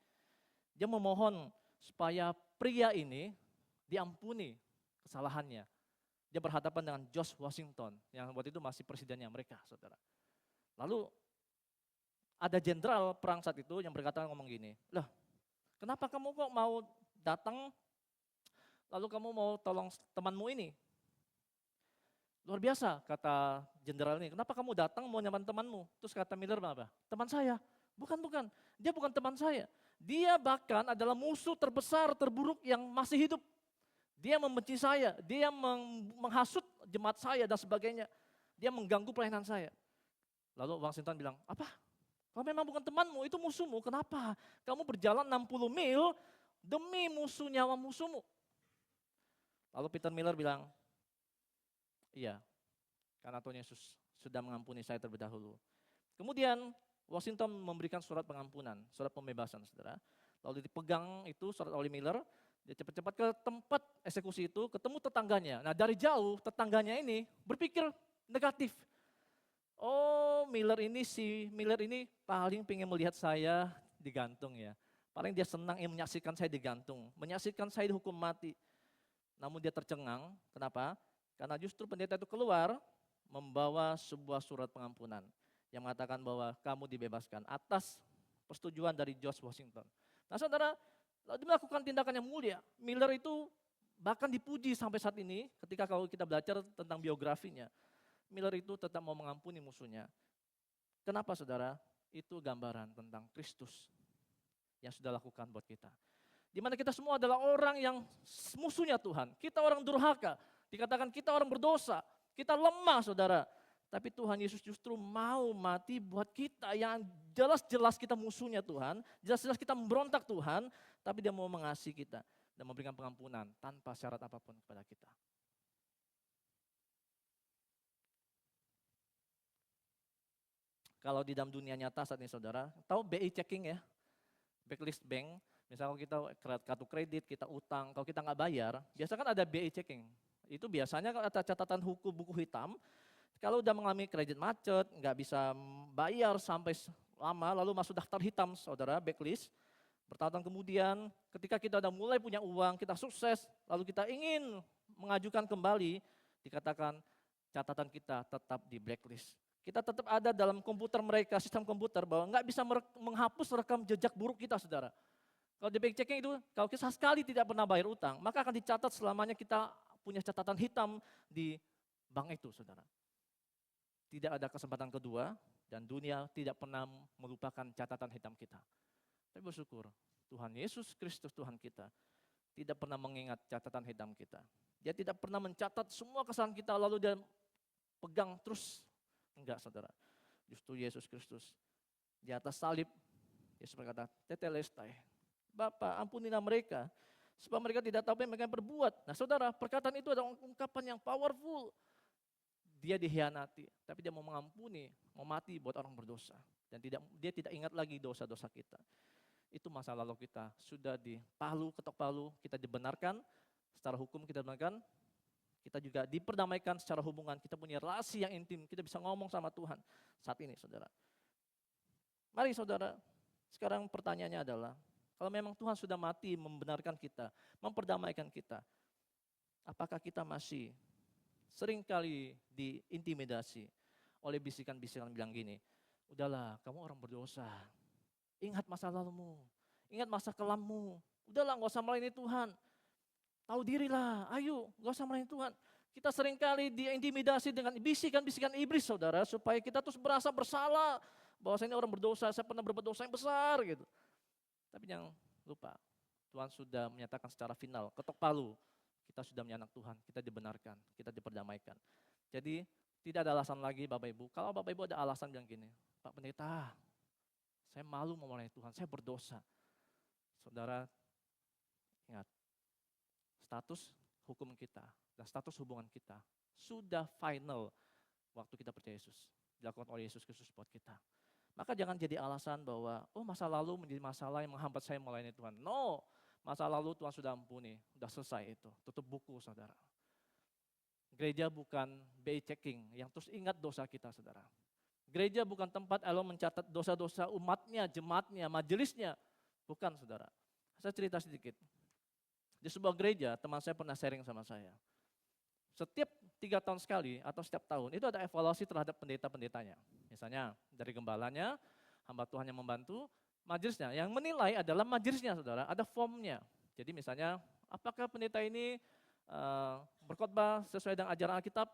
Dia memohon supaya pria ini diampuni kesalahannya. Dia berhadapan dengan George Washington yang waktu itu masih presidennya mereka, saudara. Lalu ada jenderal perang saat itu yang berkata ngomong gini, "Loh, kenapa kamu kok mau datang lalu kamu mau tolong temanmu ini?" Luar biasa, kata jenderal ini, "Kenapa kamu datang mau nyampan temanmu?" Terus kata Miller apa? "Teman saya." Bukan. Dia bukan teman saya. Dia bahkan adalah musuh terbesar, terburuk yang masih hidup. Dia membenci saya, dia menghasut jemaat saya dan sebagainya. Dia mengganggu pelayanan saya. Lalu Washington bilang, "Apa? Kalau memang bukan temanmu, itu musuhmu, kenapa kamu berjalan 60 mil demi nyawa musuhmu?" Lalu Peter Miller bilang, "Iya, karena Tuhan Yesus sudah mengampuni saya terlebih dahulu." Kemudian Washington memberikan surat pengampunan, surat pembebasan, saudara. Lalu dipegang itu surat oleh Miller, dia cepat-cepat ke tempat eksekusi itu, ketemu tetangganya. Nah, dari jauh tetangganya ini berpikir negatif. Oh, Miller ini paling pengen melihat saya digantung ya. Paling dia senang ingin menyaksikan saya digantung, menyaksikan saya dihukum mati. Namun dia tercengang, kenapa? Karena justru pendeta itu keluar membawa sebuah surat pengampunan yang mengatakan bahwa kamu dibebaskan atas persetujuan dari George Washington. Nah, saudara, dia melakukan tindakan yang mulia. Miller itu bahkan dipuji sampai saat ini ketika kalau kita belajar tentang biografinya. Miller itu tetap mau mengampuni musuhnya. Kenapa, saudara? Itu gambaran tentang Kristus yang sudah lakukan buat kita. Di mana kita semua adalah orang yang musuhnya Tuhan. Kita orang durhaka, dikatakan kita orang berdosa, kita lemah, saudara. Tapi Tuhan Yesus justru mau mati buat kita yang jelas-jelas kita musuhnya Tuhan, jelas-jelas kita memberontak Tuhan, tapi dia mau mengasihi kita dan memberikan pengampunan tanpa syarat apapun kepada kita. Kalau di dalam dunia nyata saat ini, saudara, tahu BI checking ya, backlist bank, misalnya kalau kita kartu kredit, kita utang, kalau kita nggak bayar, biasanya kan ada BI checking. Itu biasanya ada catatan buku hitam, kalau udah mengalami kredit macet, nggak bisa bayar sampai lama, lalu masuk daftar hitam, saudara, backlist. Bertahun-tahun kemudian, ketika kita udah mulai punya uang, kita sukses, lalu kita ingin mengajukan kembali, dikatakan catatan kita tetap di blacklist. Kita tetap ada dalam komputer mereka, sistem komputer, bahwa nggak bisa menghapus rekam jejak buruk kita, saudara. Kalau di bank checking itu, kalau kita sekali tidak pernah bayar utang, maka akan dicatat selamanya kita punya catatan hitam di bank itu, saudara. Tidak ada kesempatan kedua, dan dunia tidak pernah melupakan catatan hitam kita. Tapi bersyukur, Tuhan Yesus Kristus Tuhan kita tidak pernah mengingat catatan hitam kita. Dia tidak pernah mencatat semua kesalahan kita, lalu dia pegang terus. Enggak, saudara. Justru Yesus Kristus di atas salib, Yesus berkata, "Tetelestai, Bapa, ampunilah mereka, sebab mereka tidak tahu apa yang mereka perbuat." Nah, saudara, perkataan itu adalah ungkapan yang powerful. Dia dikhianati, tapi dia mau mengampuni, mau mati buat orang berdosa. Dan dia tidak ingat lagi dosa-dosa kita. Itu masa lalu kita sudah ketok palu, kita dibenarkan, secara hukum kita dibenarkan, kita juga diperdamaikan secara hubungan, kita punya relasi yang intim, kita bisa ngomong sama Tuhan saat ini saudara. Mari saudara, sekarang pertanyaannya adalah, kalau memang Tuhan sudah mati membenarkan kita, memperdamaikan kita, apakah kita masih seringkali diintimidasi oleh bisikan-bisikan bilang gini, udahlah kamu orang berdosa, ingat masa lalumu, ingat masa kelammu, udahlah gak usah melayani Tuhan, tahu dirilah, ayo gak usah melayani Tuhan. Kita seringkali diintimidasi dengan bisikan-bisikan iblis saudara, supaya kita terus merasa bersalah, bahwa saya ini orang berdosa, saya pernah berbuat dosa yang besar gitu. Tapi jangan lupa, Tuhan sudah menyatakan secara final, ketok palu, kita sudah menjadi anak Tuhan, kita dibenarkan, kita diperdamaikan. Jadi tidak ada alasan lagi Bapak Ibu. Kalau Bapak Ibu ada alasan bilang gini, Pak Pendeta, saya malu mau melayani Tuhan, saya berdosa. Saudara, ingat, status hukum kita dan status hubungan kita sudah final waktu kita percaya Yesus, dilakukan oleh Yesus Kristus buat kita. Maka jangan jadi alasan bahwa, masa lalu menjadi masalah yang menghambat saya melayani Tuhan. No, masa lalu Tuhan sudah ampuni, sudah selesai itu, tutup buku saudara. Gereja bukan BI checking yang terus ingat dosa kita saudara. Gereja bukan tempat Allah mencatat dosa-dosa umatnya, jemaatnya, majelisnya. Bukan saudara. Saya cerita sedikit. Di sebuah gereja, teman saya pernah sharing sama saya. Setiap 3 tahun sekali atau setiap tahun itu ada evaluasi terhadap pendeta-pendetanya. Misalnya dari gembalanya, hamba Tuhan yang membantu, majelisnya. Yang menilai adalah majelisnya saudara, ada formnya. Jadi misalnya apakah pendeta ini berkhotbah sesuai dengan ajaran Alkitab,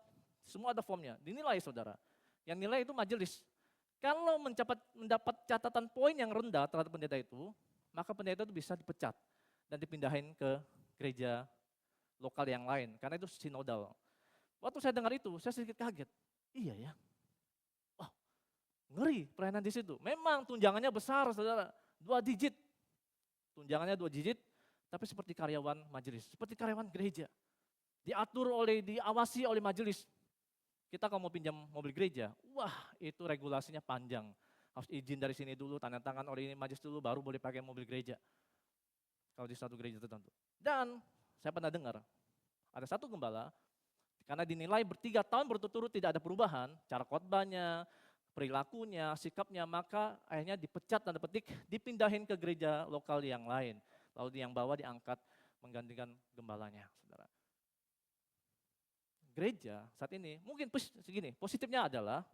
semua ada formnya, dinilai saudara. Yang nilai itu majelis. Kalau mendapat catatan poin yang rendah terhadap pendeta itu, maka pendeta itu bisa dipecat dan dipindahin ke gereja lokal yang lain, karena itu sinodal. Waktu saya dengar itu, saya sedikit kaget. Iya ya, ngeri pelayanan di situ. Memang tunjangannya besar saudara, 2 digit. Tunjangannya 2 digit, tapi seperti karyawan majelis, seperti karyawan gereja. Diawasi oleh majelis. Kita kalau mau pinjam mobil gereja, itu regulasinya panjang. Harus izin dari sini dulu, tanda tangan oleh majelis dulu, baru boleh pakai mobil gereja. Kalau di satu gereja tertentu. Dan saya pernah dengar, ada satu gembala, karena dinilai 3 tahun berturut-turut tidak ada perubahan, cara khotbahnya, perilakunya, sikapnya, maka akhirnya dipecat tanda petik, dipindahin ke gereja lokal yang lain. Lalu yang bawah diangkat menggantikan gembalanya, saudara. Gereja saat ini, mungkin segini, positifnya adalah,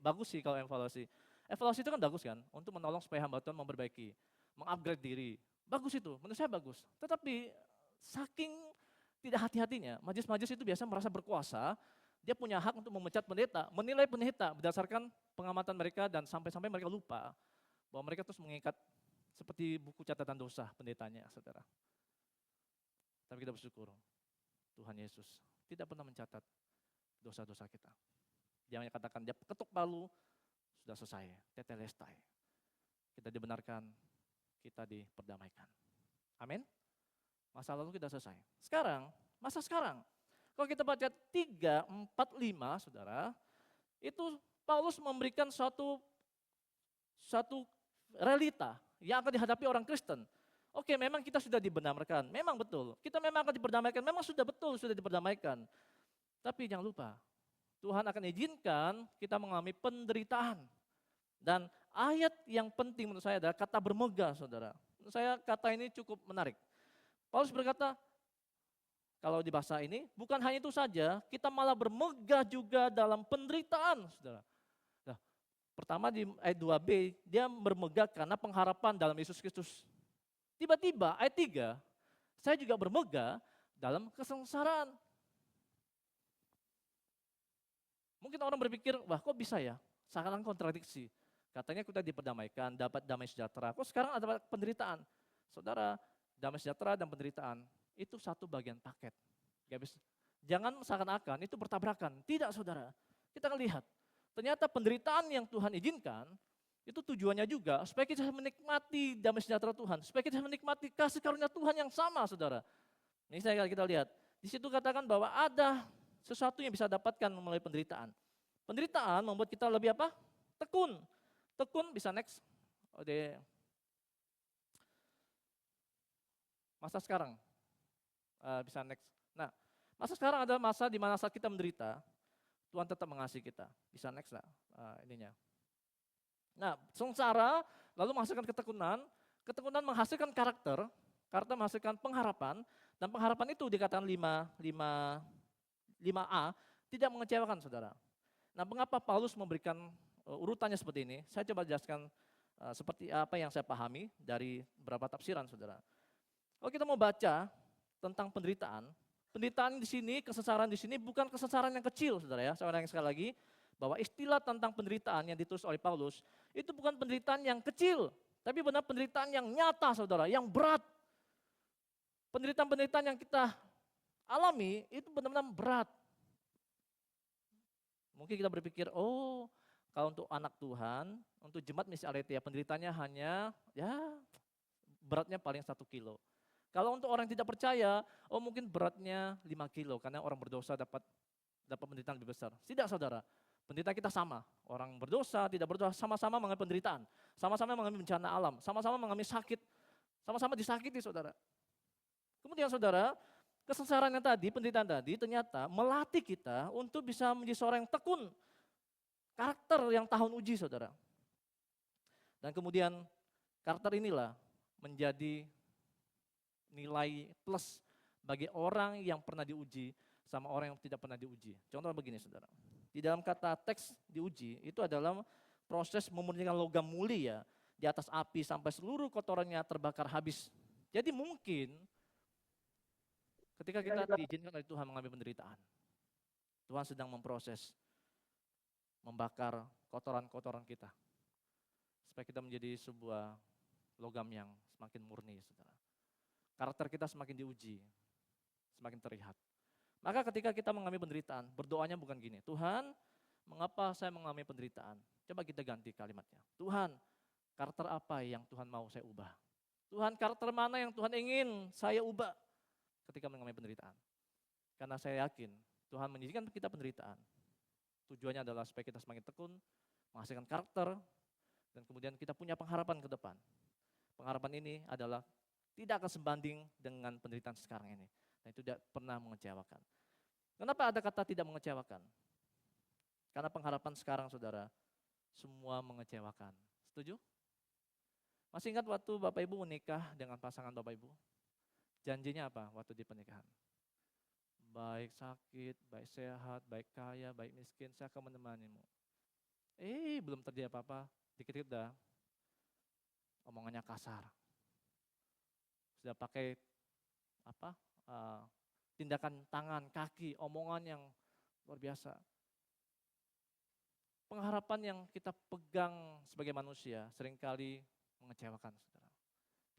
bagus sih kalau evaluasi. Evaluasi itu kan bagus kan, untuk menolong supaya hamba Tuhan memperbaiki, mengupgrade diri. Bagus itu, menurut saya bagus. Tetapi saking tidak hati-hatinya, majelis-majelis itu biasa merasa berkuasa, dia punya hak untuk memecat pendeta, menilai pendeta berdasarkan pengamatan mereka dan sampai-sampai mereka lupa bahwa mereka terus mengikat seperti buku catatan dosa pendetanya, saudara. Tapi kita bersyukur, Tuhan Yesus tidak pernah mencatat dosa-dosa kita. Dia hanya katakan, dia ketuk palu, sudah selesai, tetelestai. Kita dibenarkan, kita diperdamaikan. Amin. Masa lalu kita selesai. Sekarang, masa sekarang. Kalau kita baca 3, 4, 5, saudara, itu Paulus memberikan suatu realita yang akan dihadapi orang Kristen. Memang kita sudah dibenarkan, memang betul. Kita memang akan diperdamaikan, memang sudah betul, sudah diperdamaikan. Tapi jangan lupa, Tuhan akan izinkan kita mengalami penderitaan. Dan ayat yang penting menurut saya adalah kata bermegah, saudara. Menurut saya kata ini cukup menarik. Paulus berkata, kalau di bahasa ini, bukan hanya itu saja, kita malah bermegah juga dalam penderitaan, saudara. Nah, pertama di ayat 2b, dia bermegah karena pengharapan dalam Yesus Kristus. Tiba-tiba ayat 3, saya juga bermegah dalam kesengsaraan. Mungkin orang berpikir, kok bisa ya? Seakan kontradiksi. Katanya kita diperdamaikan, dapat damai sejahtera. Kok sekarang ada penderitaan? Saudara, damai sejahtera dan penderitaan itu satu bagian paket. Jangan seakan-akan itu bertabrakan. Tidak saudara, kita akan lihat. Ternyata penderitaan yang Tuhan izinkan, itu tujuannya juga supaya kita menikmati damai sejahtera Tuhan. Supaya kita menikmati kasih karunia Tuhan yang sama saudara. Ini kita lihat, di situ katakan bahwa ada sesuatu yang bisa dapatkan melalui penderitaan. Penderitaan membuat kita lebih apa? Tekun. tekun, bisa next. Oke. Masa sekarang, bisa next. Nah, masa sekarang adalah masa di mana saat kita menderita, Tuhan tetap mengasihi kita. Bisa next lah ininya. Nah, sengsara lalu menghasilkan ketekunan, ketekunan menghasilkan karakter, karakter menghasilkan pengharapan, dan pengharapan itu dikatakan 5A, tidak mengecewakan saudara. Nah, mengapa Paulus memberikan urutannya seperti ini? Saya coba jelaskan seperti apa yang saya pahami dari beberapa tafsiran saudara. Kalau kita mau baca tentang penderitaan, penderitaan di sini, kesesaran di sini bukan kesesaran yang kecil saudara ya. Saya ulangi sekali lagi, bahwa istilah tentang penderitaan yang ditulis oleh Paulus, itu bukan penderitaan yang kecil, tapi benar penderitaan yang nyata saudara, yang berat. Penderitaan-penderitaan yang kita alami itu benar-benar berat. Mungkin kita berpikir, oh kalau untuk anak Tuhan, untuk jemaat misi Aletheia penderitaannya hanya ya beratnya paling 1 kilo. Kalau untuk orang yang tidak percaya, oh mungkin beratnya 5 kilo karena orang berdosa dapat penderitaan lebih besar. Tidak saudara, penderitaan kita sama. Orang berdosa, tidak berdosa, sama-sama mengalami penderitaan. Sama-sama mengalami bencana alam, sama-sama mengalami sakit, sama-sama disakiti saudara. Kemudian saudara, kesengsaraan yang tadi, penderitaan tadi ternyata melatih kita untuk bisa menjadi seorang yang tekun. Karakter yang tahan uji saudara. Dan kemudian karakter inilah menjadi nilai plus bagi orang yang pernah diuji sama orang yang tidak pernah diuji. Contoh begini saudara, di dalam kata teks diuji itu adalah proses memurnikan logam mulia di atas api sampai seluruh kotorannya terbakar habis. Jadi mungkin ketika kita diizinkan oleh Tuhan mengambil penderitaan, Tuhan sedang memproses, membakar kotoran-kotoran kita. Supaya kita menjadi sebuah logam yang semakin murni saudara. Karakter kita semakin diuji, semakin terlihat. Maka ketika kita mengalami penderitaan, berdoanya bukan gini, Tuhan, mengapa saya mengalami penderitaan? Coba kita ganti kalimatnya. Tuhan, karakter apa yang Tuhan mau saya ubah? Tuhan, karakter mana yang Tuhan ingin saya ubah ketika mengalami penderitaan? Karena saya yakin Tuhan mengizinkan kita penderitaan. Tujuannya adalah supaya kita semakin tekun, menghasilkan karakter, dan kemudian kita punya pengharapan ke depan. Pengharapan ini adalah tidak akan sebanding dengan penderitaan sekarang ini. Dan itu tidak pernah mengecewakan. Kenapa ada kata tidak mengecewakan? Karena pengharapan sekarang saudara, semua mengecewakan. Setuju? Masih ingat waktu Bapak Ibu menikah dengan pasangan Bapak Ibu? Janjinya apa waktu di pernikahan? Baik sakit, baik sehat, baik kaya, baik miskin, saya akan menemanimu. Belum terjadi apa-apa, dikit-dikit dah omongannya kasar. Sudah pakai tindakan tangan, kaki, omongan yang luar biasa. Pengharapan yang kita pegang sebagai manusia seringkali mengecewakan saudara.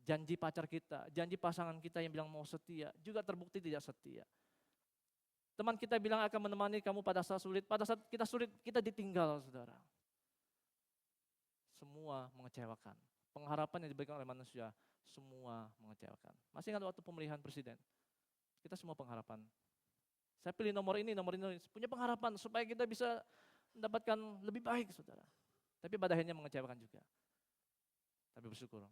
Janji pacar kita, janji pasangan kita yang bilang mau setia, juga terbukti tidak setia. Teman kita bilang akan menemani kamu pada saat sulit kita sulit, kita ditinggal saudara. Semua mengecewakan. Pengharapan yang diberikan oleh manusia, semua mengecewakan. Masih ingat waktu pemilihan presiden? Kita semua pengharapan. Saya pilih nomor ini, punya pengharapan supaya kita bisa mendapatkan lebih baik saudara. Tapi pada akhirnya mengecewakan juga. Tapi bersyukur.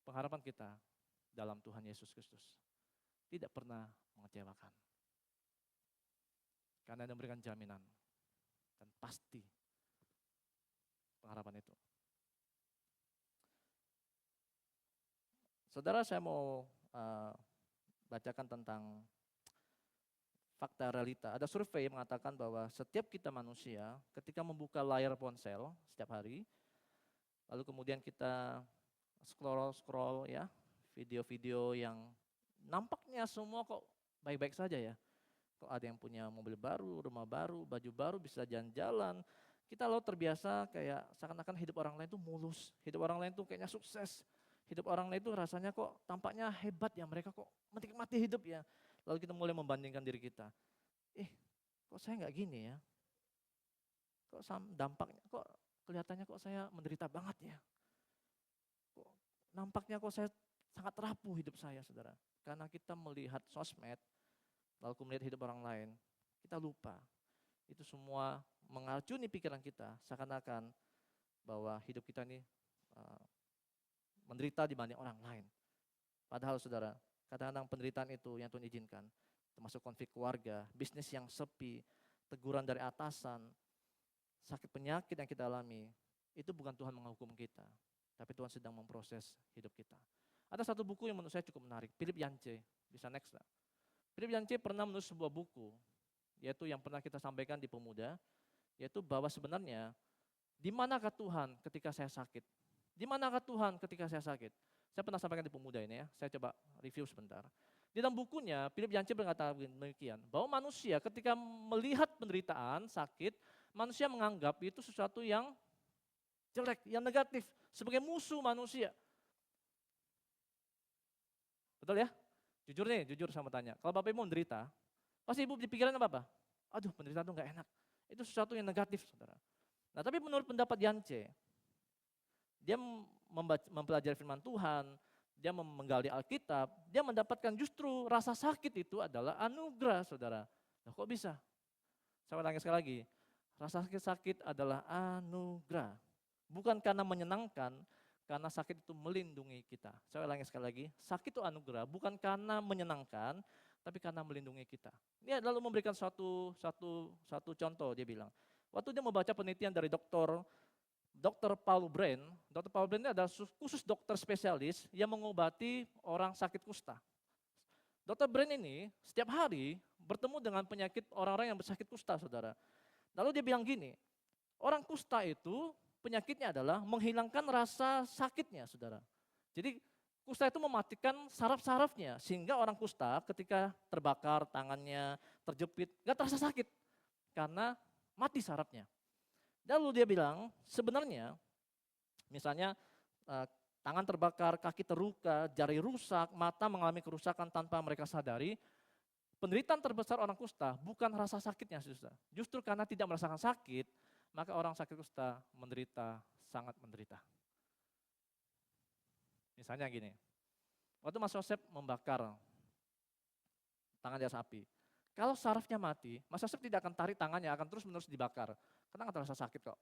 Pengharapan kita dalam Tuhan Yesus Kristus tidak pernah mengecewakan. Karena Dia memberikan jaminan dan pasti pengharapan itu. Saudara, saya mau bacakan tentang fakta realita. Ada survei yang mengatakan bahwa setiap kita manusia ketika membuka layar ponsel setiap hari, lalu kemudian kita scroll ya, video-video yang nampaknya semua kok baik-baik saja ya. Kok ada yang punya mobil baru, rumah baru, baju baru, bisa jalan-jalan. Kita lalu terbiasa kayak seakan-akan hidup orang lain itu mulus, hidup orang lain itu kayaknya sukses. Hidup orang lain itu rasanya kok tampaknya hebat ya, mereka kok menikmati hidup ya. Lalu kita mulai membandingkan diri kita. Kok saya nggak gini ya? Kok dampaknya, kok kelihatannya kok saya menderita banget ya? Kok nampaknya kok saya sangat rapuh hidup saya saudara. Karena kita melihat sosmed, lalu melihat hidup orang lain, kita lupa. Itu semua mengacuni pikiran kita, seakan-akan bahwa hidup kita ini menderita dibanding orang lain. Padahal saudara, kadang-kadang penderitaan itu yang Tuhan izinkan, termasuk konflik keluarga, bisnis yang sepi, teguran dari atasan, sakit penyakit yang kita alami, itu bukan Tuhan menghukum kita, tapi Tuhan sedang memproses hidup kita. Ada satu buku yang menurut saya cukup menarik, Philip Yancey, bisa next lah. Philip Yancey pernah menulis sebuah buku, yaitu yang pernah kita sampaikan di Pemuda, yaitu bahwa sebenarnya, di manakah Tuhan ketika saya sakit? Di manakah Tuhan ketika saya sakit? Saya pernah sampaikan di Pemuda ini ya, saya coba review sebentar. Di dalam bukunya, Philip Yancey berkata demikian, bahwa manusia ketika melihat penderitaan, sakit, manusia menganggap itu sesuatu yang jelek, yang negatif, sebagai musuh manusia. Betul ya? Jujur nih, jujur sama tanya. Kalau Bapak Ibu menderita, pasti Ibu dipikirin apa? Aduh, penderitaan itu enggak enak. Itu sesuatu yang negatif, saudara. Nah, tapi menurut pendapat Yancey, dia mempelajari firman Tuhan, dia menggali Alkitab, dia mendapatkan justru rasa sakit itu adalah anugerah, saudara. Nah, kok bisa? Saya ulangi sekali lagi, rasa sakit adalah anugerah. Bukan karena menyenangkan, karena sakit itu melindungi kita. Saya ulangi sekali lagi, sakit itu anugerah, bukan karena menyenangkan, tapi karena melindungi kita. Dia lalu memberikan satu contoh, dia bilang. Waktu dia membaca penelitian dari Dr. Paul Brand. Dr. Paul Brand ini adalah khusus dokter spesialis yang mengobati orang sakit kusta. Dr. Brand ini setiap hari bertemu dengan penyakit orang-orang yang bersakit kusta, saudara. Lalu dia bilang gini, orang kusta itu penyakitnya adalah menghilangkan rasa sakitnya, saudara. Jadi kusta itu mematikan saraf-sarafnya, sehingga orang kusta ketika terbakar tangannya, terjepit, gak terasa sakit. Karena mati sarafnya. Lalu dia bilang, sebenarnya misalnya tangan terbakar, kaki terluka, jari rusak, mata mengalami kerusakan tanpa mereka sadari, penderitaan terbesar orang kusta bukan rasa sakitnya, saudara. Justru karena tidak merasakan sakit, maka orang sakit kusta menderita, sangat menderita. Misalnya gini, waktu Mas Yosef membakar tangan di atas api, kalau sarafnya mati, Mas Yosef tidak akan tarik tangannya, akan terus-menerus dibakar. Karena nggak terasa sakit kok.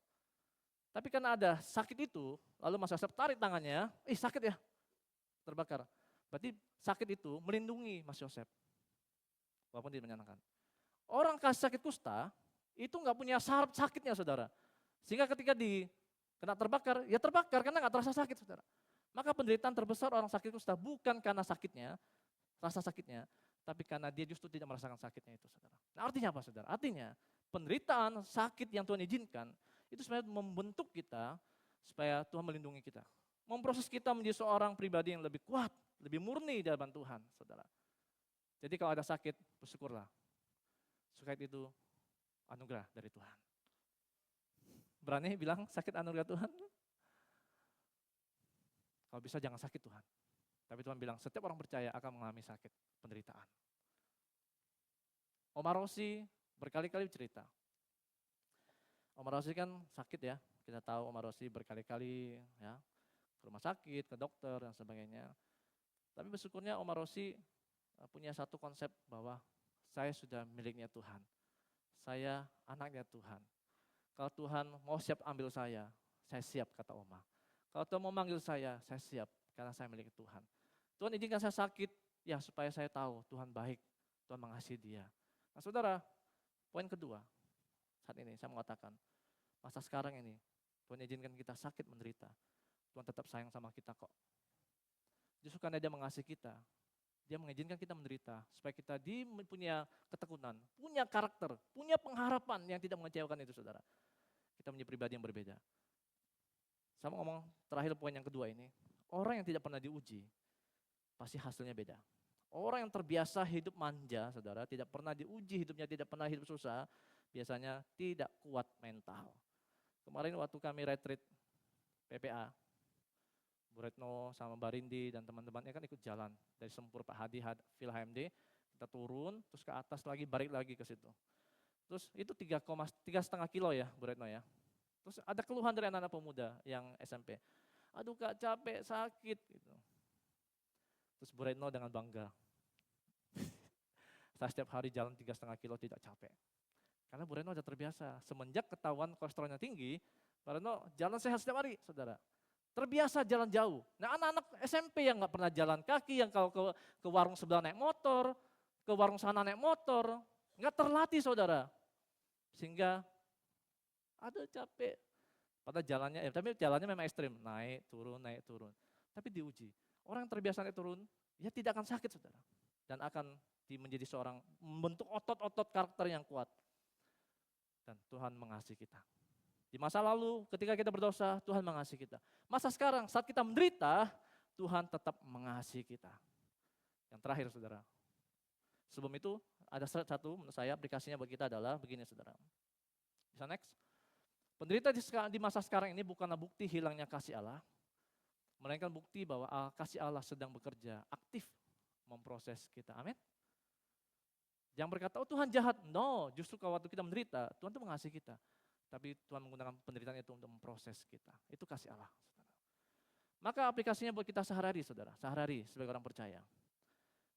Tapi karena ada sakit itu, lalu Mas Yosef tarik tangannya, sakit ya, terbakar. Berarti sakit itu melindungi Mas Yosef. Walaupun tidak menyenangkan. Orang sakit kusta, itu nggak punya saraf sakitnya, saudara. Sehingga ketika kena terbakar, ya terbakar karena nggak terasa sakit, saudara. Maka penderitaan terbesar orang sakit kusta bukan karena sakitnya, rasa sakitnya, tapi karena dia justru tidak merasakan sakitnya itu, saudara. Nah, artinya apa, saudara? Artinya penderitaan, sakit yang Tuhan izinkan, itu sebenarnya membentuk kita supaya Tuhan melindungi kita. Memproses kita menjadi seorang pribadi yang lebih kuat, lebih murni di hadapan Tuhan, saudara. Jadi kalau ada sakit, bersyukurlah. Sakit itu anugerah dari Tuhan. Berani bilang sakit anugerah Tuhan? Kalau bisa jangan sakit Tuhan. Tapi Tuhan bilang setiap orang percaya akan mengalami sakit, penderitaan. Omar Rossi berkali-kali cerita. Omar Rossi kan sakit ya, kita tahu Omar Rossi berkali-kali ya ke rumah sakit, ke dokter dan sebagainya. Tapi bersyukurnya Omar Rossi punya satu konsep bahwa saya sudah miliknya Tuhan. Saya anaknya Tuhan. Kalau Tuhan mau siap ambil saya siap, kata Omar. Kalau Tuhan mau manggil saya siap karena saya milik Tuhan. Tuhan izinkan saya sakit ya supaya saya tahu Tuhan baik, Tuhan mengasihi dia. Nah, saudara, poin kedua, saat ini saya mengatakan, masa sekarang ini, Tuhan izinkan kita sakit menderita, Tuhan tetap sayang sama kita kok. Justru karena dia mengasihi kita, dia mengizinkan kita menderita, supaya kita punya ketekunan, punya karakter, punya pengharapan yang tidak mengecewakan itu, saudara. Kita menjadi pribadi yang berbeda. Saya mau ngomong terakhir poin yang kedua ini, orang yang tidak pernah diuji, pasti hasilnya beda. Orang yang terbiasa hidup manja, saudara, tidak pernah diuji hidupnya, tidak pernah hidup susah, biasanya tidak kuat mental. Kemarin waktu kami retreat PPA, Bu Retno sama Mbak Rindi dan teman-temannya kan ikut jalan dari Sempur Pak Hadi, Phil HMD, kita turun, terus ke atas lagi, balik lagi ke situ. Terus itu 3,5 kilo ya Bu Retno ya. Terus ada keluhan dari anak-anak pemuda yang SMP. Aduh Kak capek, sakit gitu. Terus Bu Retno dengan bangga, saya setiap hari jalan 3,5 kilo tidak capek. Karena Bu Retno sudah terbiasa, semenjak ketahuan kolesterolnya tinggi, Parano jalan sehat setiap hari, saudara. Terbiasa jalan jauh. Nah anak-anak SMP yang nggak pernah jalan kaki, yang kalau ke warung sebelah naik motor, ke warung sana naik motor, nggak terlatih saudara. Sehingga ada capek. Pada jalannya, tapi jalannya memang ekstrim, naik turun. Tapi diuji. Orang yang terbiasa naik turun, ya tidak akan sakit saudara. Dan akan menjadi seorang, membentuk otot-otot karakter yang kuat. Dan Tuhan mengasihi kita. Di masa lalu ketika kita berdosa, Tuhan mengasihi kita. Masa sekarang saat kita menderita, Tuhan tetap mengasihi kita. Yang terakhir saudara. Sebelum itu ada satu menurut saya aplikasinya bagi kita adalah begini saudara. Bisa next. Penderita di masa sekarang ini bukanlah bukti hilangnya kasih Allah, melainkan bukti bahwa kasih Allah sedang bekerja, aktif memproses kita. Amin. Jangan berkata, oh Tuhan jahat. No, justru kalau waktu kita menderita, Tuhan itu mengasihi kita. Tapi Tuhan menggunakan penderitaan itu untuk memproses kita. Itu kasih Allah. Saudara. Maka aplikasinya buat kita sehari-hari saudara, sehari-hari sebagai orang percaya.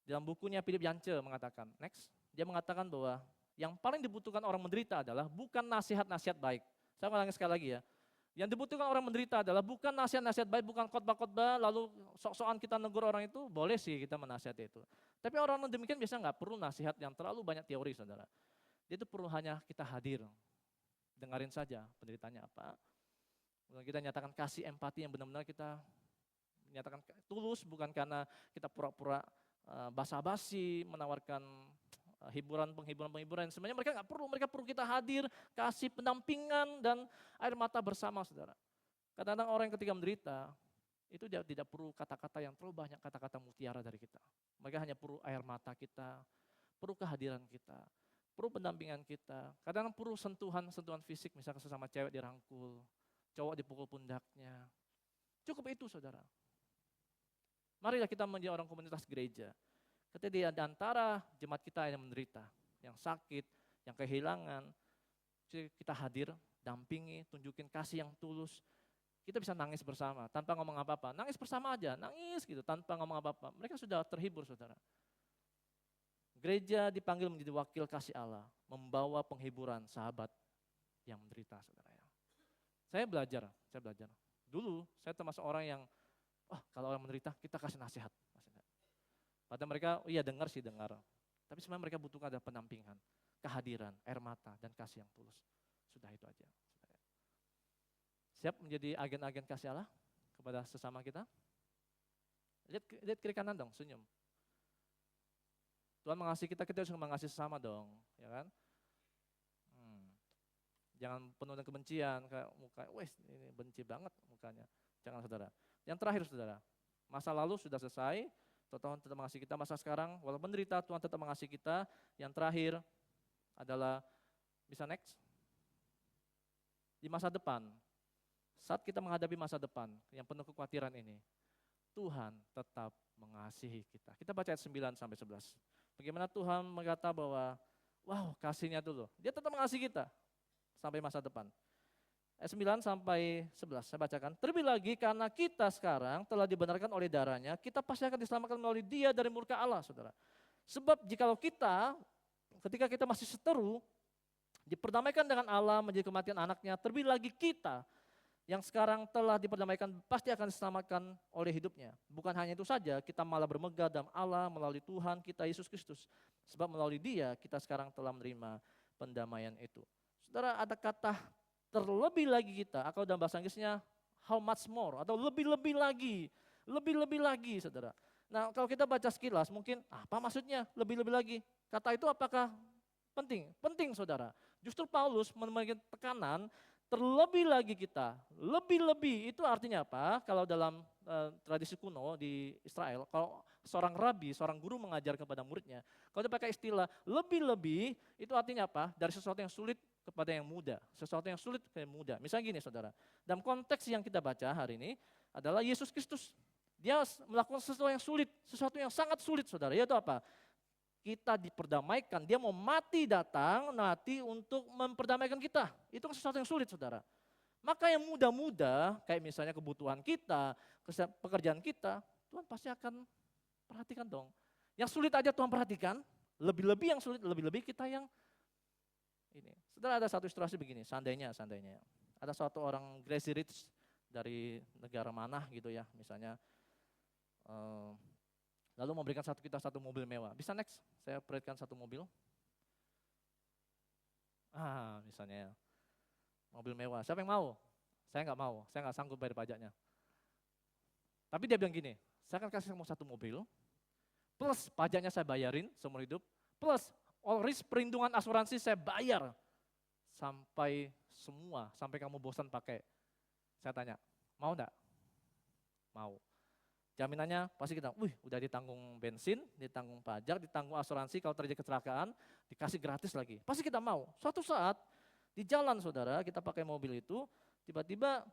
Dalam bukunya Philip Yancey mengatakan, next, dia mengatakan bahwa yang paling dibutuhkan orang menderita adalah bukan nasihat-nasihat baik. Saya ulangi sekali lagi ya. Yang dibutuhkan orang menderita adalah bukan nasihat-nasihat baik, bukan khotbah-khotbah, lalu sok-sokan kita negur orang itu, boleh sih kita menasihati itu. Tapi orang demikian biasanya nggak perlu nasihat yang terlalu banyak teori saudara. Dia itu perlu hanya kita hadir, dengarin saja penderitanya apa. Kemudian kita nyatakan kasih empati yang benar-benar kita nyatakan tulus, bukan karena kita pura-pura basa-basi, menawarkan penghiburan. Sebenarnya mereka nggak perlu, mereka perlu kita hadir, kasih pendampingan dan air mata bersama saudara. Kadang-kadang orang yang ketika menderita, itu dia tidak perlu kata-kata yang terlalu banyak, kata-kata mutiara dari kita. Mereka hanya perlu air mata kita, perlu kehadiran kita, perlu pendampingan kita. Kadang-kadang perlu sentuhan fisik, misalkan sesama cewek dirangkul, cowok dipukul pundaknya. Cukup itu saudara. Marilah kita menjadi orang komunitas gereja. Ketika di antara jemaat kita yang menderita, yang sakit, yang kehilangan, kita hadir, dampingi, tunjukin kasih yang tulus. Kita bisa nangis bersama, tanpa ngomong apa-apa. Nangis bersama aja, nangis gitu, tanpa ngomong apa-apa. Mereka sudah terhibur saudara. Gereja dipanggil menjadi wakil kasih Allah, membawa penghiburan sahabat yang menderita saudara. Saya belajar. Dulu saya termasuk orang yang, kalau orang menderita kita kasih nasihat. Padahal mereka, iya dengar. Tapi sebenarnya mereka butuhkan ada pendampingan, kehadiran, air mata, dan kasih yang tulus. Sudah itu aja. Siap menjadi agen-agen kasih Allah kepada sesama kita? Lihat kiri kanan dong, senyum. Tuhan mengasihi kita harus mengasihi sesama dong, ya kan? Jangan penuh dengan kebencian, kayak muka, wes ini benci banget mukanya. Jangan saudara. Yang terakhir saudara, masa lalu sudah selesai, Tuhan tetap mengasihi kita. Masa sekarang, walaupun menderita, Tuhan tetap mengasihi kita. Yang terakhir adalah, bisa next. Di masa depan, saat kita menghadapi masa depan yang penuh kekhawatiran ini, Tuhan tetap mengasihi kita. Kita baca ayat 9-11. Bagaimana Tuhan berkata bahwa, wow kasihnya dulu. Dia tetap mengasihi kita sampai masa depan. Ayat 9-11 saya bacakan. Terlebih lagi karena kita sekarang telah dibenarkan oleh darahnya, kita pasti akan diselamatkan melalui dia dari murka Allah saudara. Sebab jikalau kita, ketika kita masih seteru, diperdamaikan dengan Allah menjadi kematian anaknya, terlebih lagi kita yang sekarang telah diperdamaikan pasti akan diselamatkan oleh hidupnya. Bukan hanya itu saja, kita malah bermegah dalam Allah melalui Tuhan kita Yesus Kristus. Sebab melalui dia kita sekarang telah menerima pendamaian itu. Saudara, ada kata terlebih lagi kita, atau dalam bahasa Inggrisnya how much more, atau lebih-lebih lagi saudara. Nah kalau kita baca sekilas mungkin apa maksudnya lebih-lebih lagi, kata itu apakah penting? Penting saudara. Justru Paulus memberikan tekanan terlebih lagi kita, lebih-lebih itu artinya apa? Kalau dalam tradisi kuno di Israel, kalau seorang rabi, seorang guru mengajar kepada muridnya, kalau dia pakai istilah lebih-lebih itu artinya apa? Dari sesuatu yang sulit kepada yang mudah, sesuatu yang sulit kepada yang mudah. Misalnya gini saudara, dalam konteks yang kita baca hari ini adalah Yesus Kristus. Dia melakukan sesuatu yang sulit, sesuatu yang sangat sulit saudara, yaitu apa? Kita diperdamaikan, dia mau mati untuk memperdamaikan kita. Itu sesuatu yang sulit saudara. Maka yang mudah-mudah, kayak misalnya kebutuhan kita, pekerjaan kita, Tuhan pasti akan perhatikan dong. Yang sulit aja Tuhan perhatikan, lebih-lebih yang sulit, lebih-lebih kita yang ini. Saudara ada satu ilustrasi begini, seandainya. ada suatu orang Gracie Rich dari negara mana gitu ya, misalnya lalu memberikan kita satu mobil mewah. Bisa next, saya perlihatkan satu mobil. Misalnya ya, mobil mewah. Siapa yang mau? Saya nggak mau, saya nggak sanggup bayar pajaknya. Tapi dia bilang gini, saya akan kasih kamu satu mobil, plus pajaknya saya bayarin seumur hidup, plus all risk perlindungan asuransi saya bayar sampai semua, sampai kamu bosan pakai. Saya tanya, mau enggak? Mau. Jaminannya pasti kita, udah ditanggung bensin, ditanggung pajak, ditanggung asuransi, kalau terjadi kecelakaan, dikasih gratis lagi. Pasti kita mau. Suatu saat, di jalan saudara, kita pakai mobil itu, tiba-tiba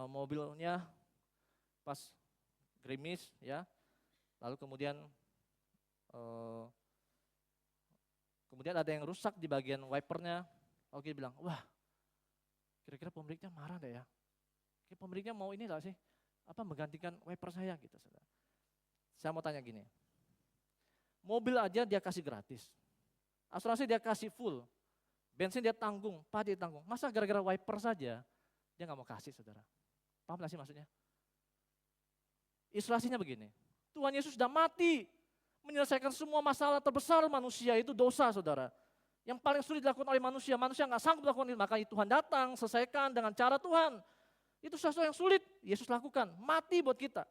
mobilnya pas gerimis ya, lalu kemudian ada yang rusak di bagian wipernya. Oke, bilang, wah kira-kira pemiliknya marah deh ya. Kira pemiliknya mau ini lah sih, menggantikan wiper saya gitu. Saudara. Saya mau tanya gini, mobil aja dia kasih gratis, asuransi dia kasih full, bensin dia tanggung, pajak dia tanggung. Masa gara-gara wiper saja dia nggak mau kasih saudara? Paham gak sih maksudnya? Ilustrasinya begini, Tuhan Yesus sudah mati, menyelesaikan semua masalah terbesar manusia itu dosa saudara. Yang paling sulit dilakukan oleh manusia nggak sanggup melakukan itu, makanya Tuhan datang, selesaikan dengan cara Tuhan. Itu sesuatu yang sulit, Yesus lakukan, mati buat kita.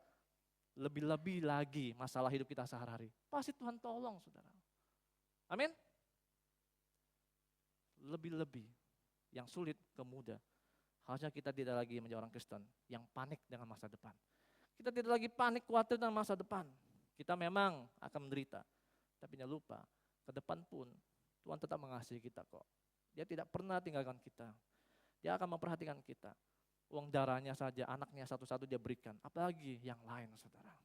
Lebih-lebih lagi masalah hidup kita sehari-hari, pasti Tuhan tolong saudara. Amin. Lebih-lebih yang sulit ke mudah. Harusnya kita tidak lagi menjadi orang Kristen yang panik dengan masa depan. Kita tidak lagi panik khawatir dengan masa depan. Kita memang akan menderita, tapi jangan lupa ke depan pun Tuhan tetap mengasihi kita kok. Dia tidak pernah tinggalkan kita. Dia akan memperhatikan kita. Uang darahnya saja, anaknya satu-satu dia berikan. Apalagi yang lain, saudara.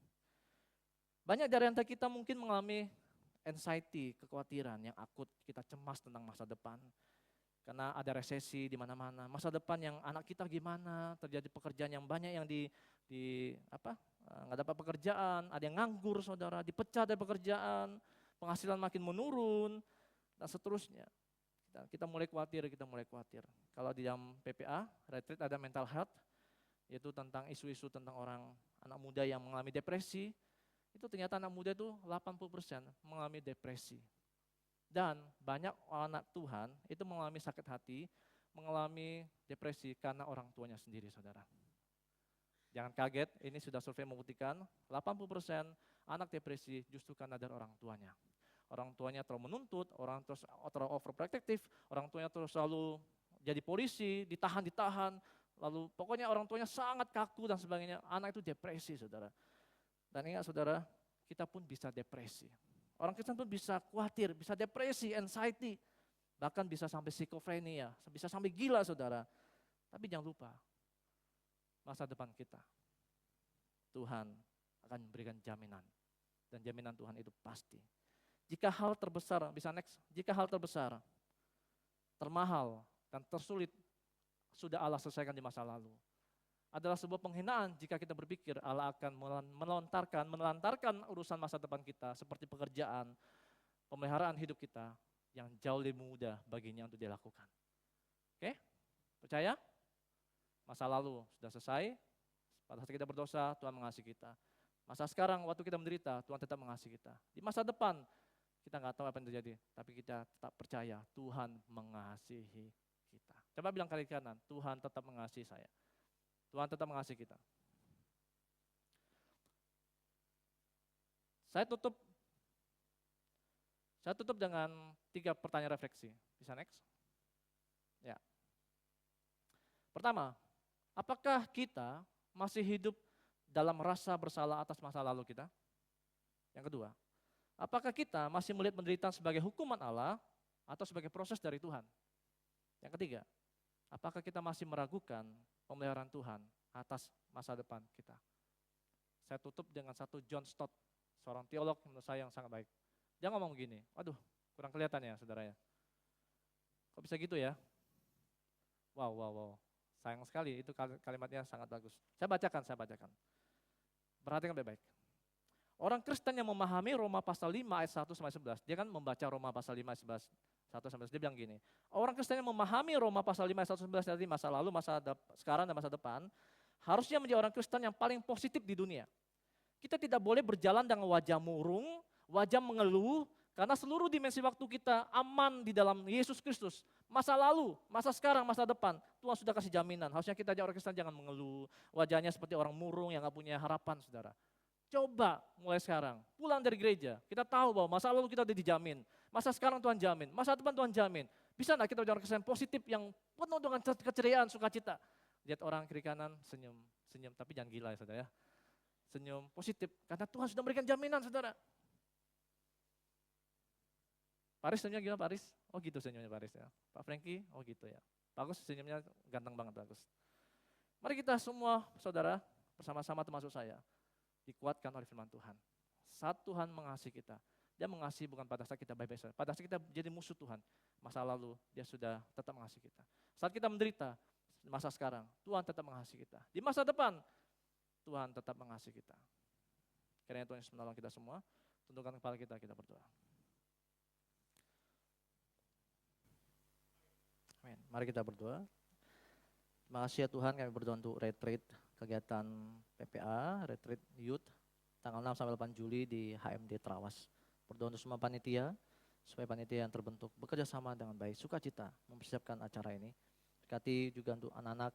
Banyak dari antara kita mungkin mengalami anxiety, kekhawatiran yang akut. Kita cemas tentang masa depan. Karena ada resesi di mana-mana. Masa depan yang anak kita gimana, terjadi pekerjaan yang banyak yang nggak dapat pekerjaan, ada yang nganggur saudara, dipecat dari pekerjaan, penghasilan makin menurun, dan seterusnya. Kita mulai khawatir. Kalau di dalam PPA, retreat ada mental health, yaitu tentang isu-isu tentang anak muda yang mengalami depresi. Itu ternyata anak muda itu 80% mengalami depresi. Dan banyak anak Tuhan itu mengalami sakit hati, mengalami depresi karena orang tuanya sendiri saudara. Jangan kaget, ini sudah survei membuktikan 80% anak depresi justru karena dari orang tuanya. Orang tuanya terlalu menuntut, orang terlalu overprotective, orang tuanya terus selalu jadi polisi, ditahan, lalu pokoknya orang tuanya sangat kaku dan sebagainya. Anak itu depresi saudara. Dan ingat saudara, kita pun bisa depresi. Orang Kristen pun bisa khawatir, bisa depresi, anxiety, bahkan bisa sampai skizofrenia, bisa sampai gila saudara. Tapi jangan lupa, masa depan kita, Tuhan akan memberikan jaminan. Dan jaminan Tuhan itu pasti. Jika hal terbesar, jika hal terbesar, termahal dan tersulit sudah Allah selesaikan di masa lalu. Adalah sebuah penghinaan jika kita berpikir Allah akan menelantarkan urusan masa depan kita seperti pekerjaan, pemeliharaan hidup kita yang jauh lebih mudah baginya untuk dilakukan. Oke? Percaya? Masa lalu sudah selesai, pada saat kita berdosa Tuhan mengasihi kita. Masa sekarang waktu kita menderita Tuhan tetap mengasihi kita. Di masa depan kita nggak tahu apa yang terjadi, tapi kita tetap percaya Tuhan mengasihi kita. Coba bilang kali kanan, Tuhan tetap mengasihi saya. Tuhan tetap mengasihi kita. Saya tutup dengan 3 pertanyaan refleksi. Bisa next? Ya. Pertama, apakah kita masih hidup dalam rasa bersalah atas masa lalu kita? Yang kedua, apakah kita masih melihat penderitaan sebagai hukuman Allah atau sebagai proses dari Tuhan? Yang ketiga, apakah kita masih meragukan pemeliharaan Tuhan atas masa depan kita? Saya tutup dengan satu John Stott, seorang teolog menurut saya yang sangat baik. Dia ngomong begini, waduh kurang kelihatan ya saudara ya. Kok bisa gitu ya? Wow. Sayang sekali, itu kalimatnya sangat bagus. Saya bacakan. Perhatikan baik-baik. Orang Kristen yang memahami Roma pasal 5 ayat 1 sampai 11, dia kan membaca Roma pasal 5 ayat 11, 1 sampai 11, dia bilang gini, orang Kristen yang memahami Roma pasal 5 ayat 1 sampai 11 dari masa lalu, sekarang dan masa depan, harusnya menjadi orang Kristen yang paling positif di dunia. Kita tidak boleh berjalan dengan wajah murung, wajah mengeluh, karena seluruh dimensi waktu kita aman di dalam Yesus Kristus. Masa lalu, masa sekarang, masa depan, Tuhan sudah kasih jaminan. Harusnya kita orang Kristen jangan mengeluh, wajahnya seperti orang murung yang gak punya harapan, saudara. Coba mulai sekarang, pulang dari gereja, kita tahu bahwa masa lalu kita udah dijamin. Masa sekarang Tuhan jamin, masa depan Tuhan jamin. Bisa enggak kita orang Kristen positif yang penuh dengan keceriaan, sukacita. Lihat orang kiri kanan, senyum, tapi jangan gila ya saudara ya. Senyum positif, karena Tuhan sudah memberikan jaminan saudara. Paris senyumnya gimana Paris? Oh gitu senyumnya Paris ya. Pak Franky, oh gitu ya. Bagus senyumnya ganteng banget, bagus. Mari kita semua saudara, bersama-sama termasuk saya, dikuatkan oleh firman Tuhan. Saat Tuhan mengasihi kita, dia mengasihi bukan pada saat kita baik-baik saja. Pada saat kita jadi musuh Tuhan, masa lalu dia sudah tetap mengasihi kita. Saat kita menderita, masa sekarang, Tuhan tetap mengasihi kita. Di masa depan, Tuhan tetap mengasihi kita. Kiranya Tuhan Yesus menolong kita semua, tundukkan kepala kita berdoa. Amin. Mari kita berdoa. Terima kasih ya Tuhan, kami berdoa untuk retreat kegiatan PPA, retreat youth, tanggal 6 sampai 8 Juli di HMD Trawas. Berdoa untuk semua panitia, supaya panitia yang terbentuk bekerja sama dengan baik, sukacita mempersiapkan acara ini. Berkati juga untuk anak-anak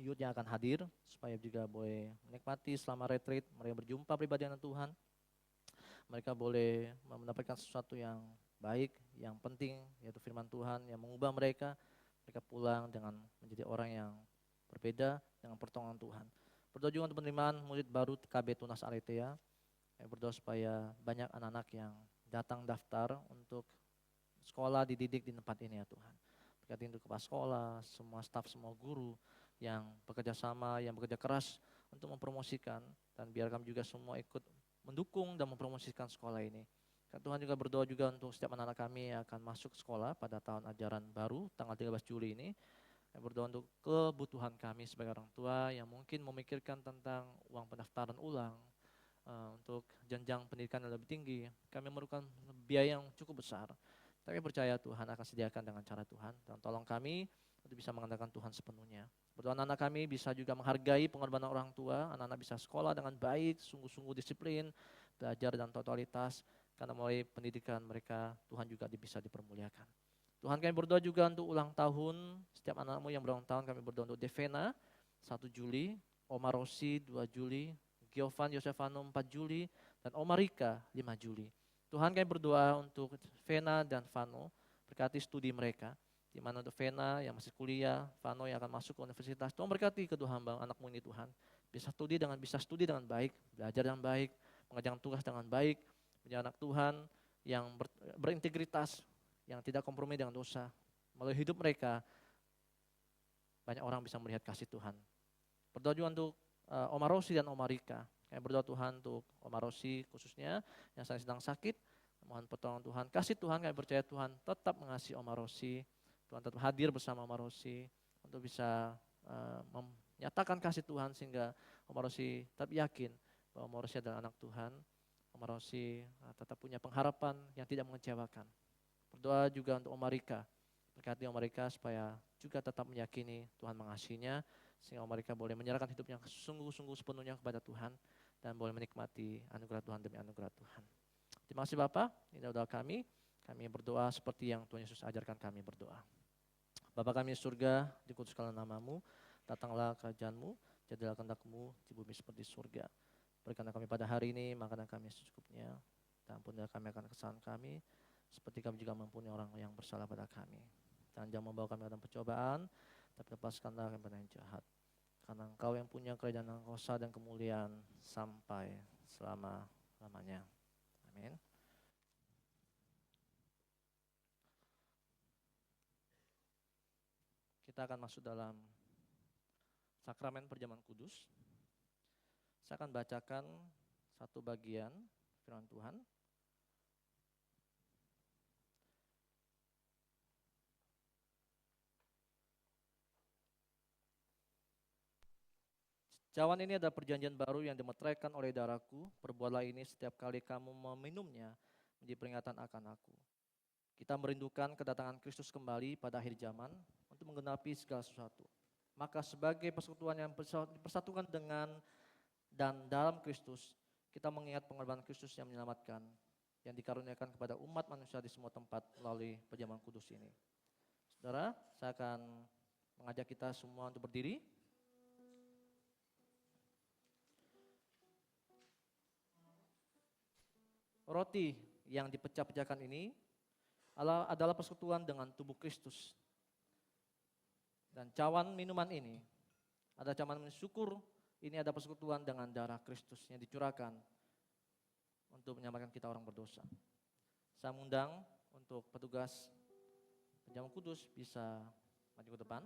youth yang akan hadir, supaya juga boleh menikmati selama retreat, mereka berjumpa pribadi dengan Tuhan. Mereka boleh mendapatkan sesuatu yang baik, yang penting, yaitu firman Tuhan yang mengubah mereka. Mereka pulang dengan menjadi orang yang berbeda dengan pertolongan Tuhan. Berdoa juga untuk penerimaan murid baru KB Tunas Aletheia. Berdoa supaya banyak anak-anak yang datang daftar untuk sekolah dididik di tempat ini ya Tuhan. Berkati untuk kepala sekolah, semua staf, semua guru yang bekerja sama, yang bekerja keras untuk mempromosikan, dan biar kami juga semua ikut mendukung dan mempromosikan sekolah ini. Tuhan juga berdoa juga untuk setiap anak-anak kami yang akan masuk sekolah pada tahun ajaran baru tanggal 13 Juli ini. Berdoa untuk kebutuhan kami sebagai orang tua yang mungkin memikirkan tentang uang pendaftaran ulang, untuk jenjang pendidikan yang lebih tinggi. Kami memerlukan biaya yang cukup besar. Tapi percaya Tuhan akan sediakan dengan cara Tuhan. Dan tolong kami untuk bisa mengandalkan Tuhan sepenuhnya. Berdoa anak-anak kami bisa juga menghargai pengorbanan orang tua. Anak-anak bisa sekolah dengan baik, sungguh-sungguh disiplin, belajar dan totalitas. Karena melalui pendidikan mereka, Tuhan juga bisa dipermuliakan. Tuhan, kami berdoa juga untuk ulang tahun, setiap anak-anakmu yang berulang tahun, kami berdoa untuk Devena 1 Juli, Oma Rosi 2 Juli, Giovan Yosefano 4 Juli, dan Oma Rika 5 Juli. Tuhan, kami berdoa untuk Vena dan Vano, berkati studi mereka, di mana untuk Vena yang masih kuliah, Vano yang akan masuk ke universitas. Tuhan berkati kedua hamba anakmu ini Tuhan, bisa studi dengan baik, belajar dengan baik, mengerjakan tugas dengan baik, menjadi anak Tuhan yang berintegritas, yang tidak kompromi dengan dosa. Melalui hidup mereka, banyak orang bisa melihat kasih Tuhan. Berdoa juga untuk Oma Rosi dan Oma Rika. Kami berdoa Tuhan untuk Oma Rosi khususnya yang sedang sakit. Mohon pertolongan Tuhan, kasih Tuhan, kami percaya Tuhan tetap mengasihi Oma Rosi. Tuhan tetap hadir bersama Oma Rosi untuk bisa menyatakan kasih Tuhan sehingga Oma Rosi tetap yakin bahwa Oma Rosi adalah anak Tuhan. Oma Rosi tetap punya pengharapan yang tidak mengecewakan. Berdoa juga untuk Oma Rika. Berkati Oma Rika supaya juga tetap meyakini Tuhan mengasihinya, sehingga Oma Rika boleh menyerahkan hidupnya sungguh-sungguh sepenuhnya kepada Tuhan dan boleh menikmati anugerah Tuhan demi anugerah Tuhan. Terima kasih Bapak, ini doa kami. Kami berdoa seperti yang Tuhan Yesus ajarkan kami berdoa. Bapa kami di surga, dikuduskanlah namamu, datanglah kerajaan-Mu, jadilah kehendak-Mu di bumi seperti surga. Berikanlah kami pada hari ini makanan kami secukupnya, dan ampunilah kami akan kesalahan kami, seperti kami juga mengampuni orang yang bersalah pada kami. Dan jangan membawa kami ke dalam percobaan, tapi lepaskanlah kami dari yang jahat. Karena Engkau yang punya kerajaan dan kuasa dan kemuliaan sampai selama-lamanya. Amin. Kita akan masuk dalam sakramen perjamuan kudus. Saya akan bacakan satu bagian firman Tuhan. Cawan ini adalah perjanjian baru yang dimeteraikan oleh darahku. Perbuatlah ini setiap kali kamu meminumnya menjadi peringatan akan aku. Kita merindukan kedatangan Kristus kembali pada akhir zaman untuk menggenapi segala sesuatu. Maka sebagai persekutuan yang dipersatukan dengan dan dalam Kristus, kita mengingat pengorbanan Kristus yang menyelamatkan, yang dikaruniakan kepada umat manusia di semua tempat melalui perjamuan kudus ini. Saudara, saya akan mengajak kita semua untuk berdiri. Roti yang dipecah-pecahkan ini adalah persekutuan dengan tubuh Kristus. Dan cawan minuman ini, ada cawan syukur, ini ada persekutuan dengan darah Kristus yang dicurahkan untuk menyelamatkan kita orang berdosa. Saya mengundang untuk petugas penjamu kudus bisa maju ke depan.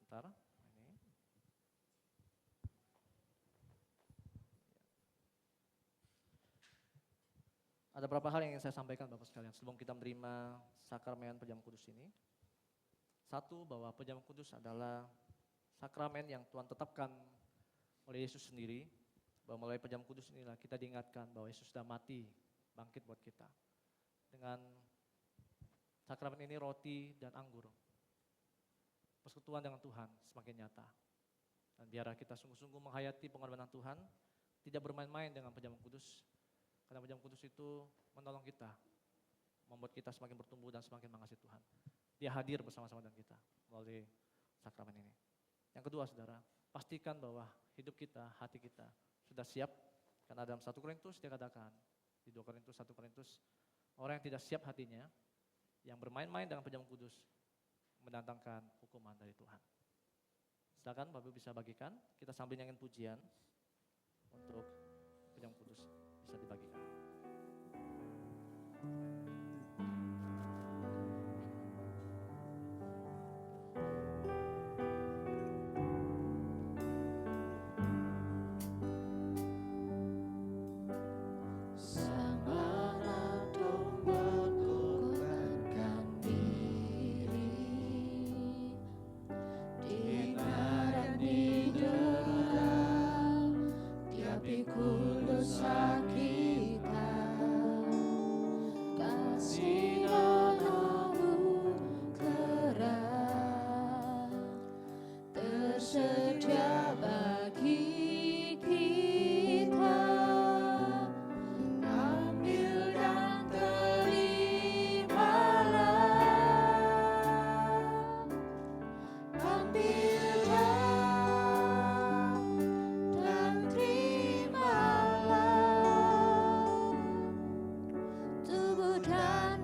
Sebentar. Ini. Ada beberapa hal yang ingin saya sampaikan Bapak sekalian sebelum kita menerima sakramen perjamuan kudus ini. Satu, bahwa perjamuan kudus adalah sakramen yang Tuhan tetapkan oleh Yesus sendiri, bahwa melalui perjamuan kudus inilah kita diingatkan bahwa Yesus sudah mati, bangkit buat kita. Dengan sakramen ini roti dan anggur, persekutuan dengan Tuhan semakin nyata. Dan biarlah kita sungguh-sungguh menghayati pengorbanan Tuhan, tidak bermain-main dengan perjamuan kudus. Karena perjamuan kudus itu menolong kita, membuat kita semakin bertumbuh dan semakin mengasihi Tuhan. Dia hadir bersama-sama dengan kita melalui sakramen ini. Yang kedua, saudara, pastikan bahwa hidup kita, hati kita sudah siap. Karena dalam 1 Korintus dikatakan, di 2 Korintus, 1 Korintus, orang yang tidak siap hatinya, yang bermain-main dengan perjamuan kudus, mendatangkan hukuman dari Tuhan. Silakan Bapak bisa bagikan, kita sambil nyanyiin pujian untuk perjamuan kudus bisa dibagikan. Tubuh dan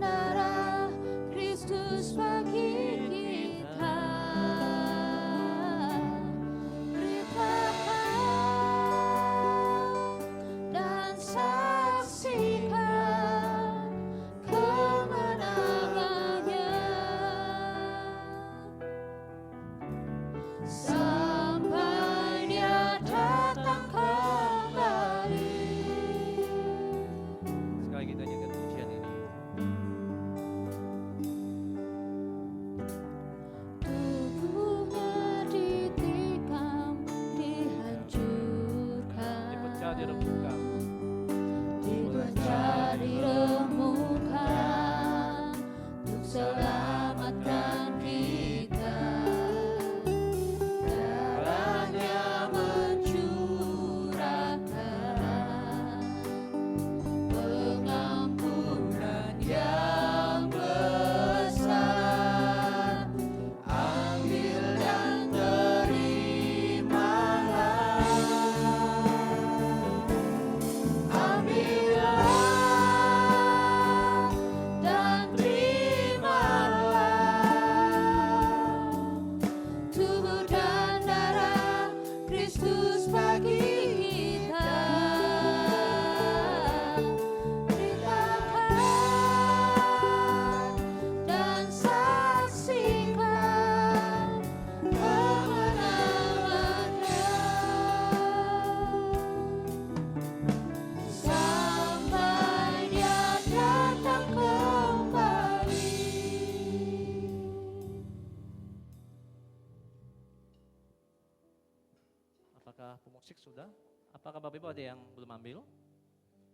pemusik sudah. Apakah Bapak Ibu ada yang belum ambil?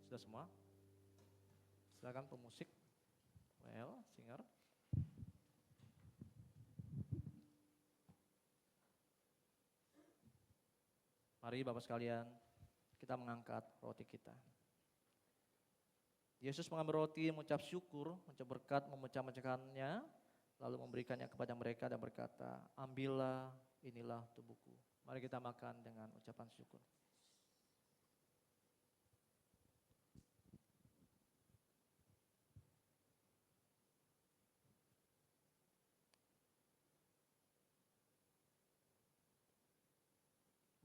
Sudah semua? Silakan pemusik. Well, singer. Mari Bapak sekalian, kita mengangkat roti kita. Yesus mengambil roti, mengucap syukur, mengucap berkat, memecah-mecahkannya, lalu memberikannya kepada mereka dan berkata, ambillah, inilah tubuhku. Mari kita makan dengan ucapan syukur.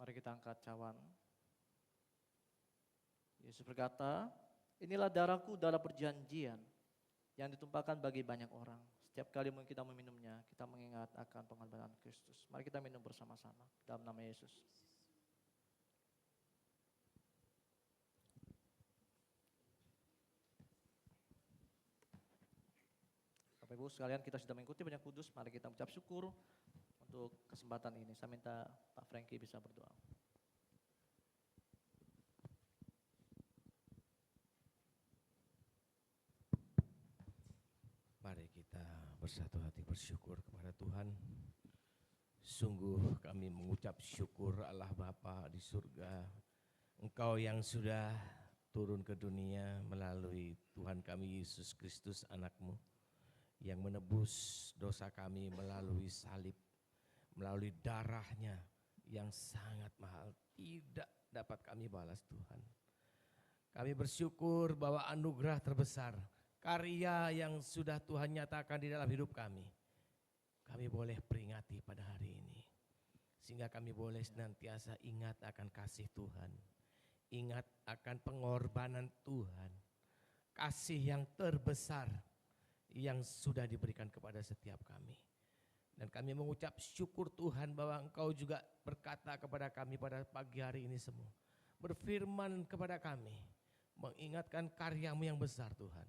Mari kita angkat cawan. Yesus berkata, inilah darahku, darah perjanjian yang ditumpahkan bagi banyak orang. Setiap kali kita meminumnya, kita mengingat akan pengorbanan Kristus. Mari kita minum bersama-sama dalam nama Yesus. Bapak Ibu sekalian, kita sudah mengikuti banyak kudus. Mari kita mengucap syukur untuk kesempatan ini. Saya minta Pak Frankie bisa berdoa. Mari kita bersatu hati bersyukur kepada Tuhan. Sungguh kami mengucap syukur Allah Bapa di surga. Engkau yang sudah turun ke dunia melalui Tuhan kami Yesus Kristus anak-Mu, yang menebus dosa kami melalui salib, melalui darahnya yang sangat mahal, tidak dapat kami balas Tuhan. Kami bersyukur bahwa anugerah terbesar, karya yang sudah Tuhan nyatakan di dalam hidup kami boleh peringati pada hari ini. Sehingga kami boleh senantiasa ingat akan kasih Tuhan, ingat akan pengorbanan Tuhan, kasih yang terbesar yang sudah diberikan kepada setiap kami. Dan kami mengucap syukur Tuhan bahwa Engkau juga berkata kepada kami pada pagi hari ini semua. Berfirman kepada kami, mengingatkan karya-Mu yang besar Tuhan.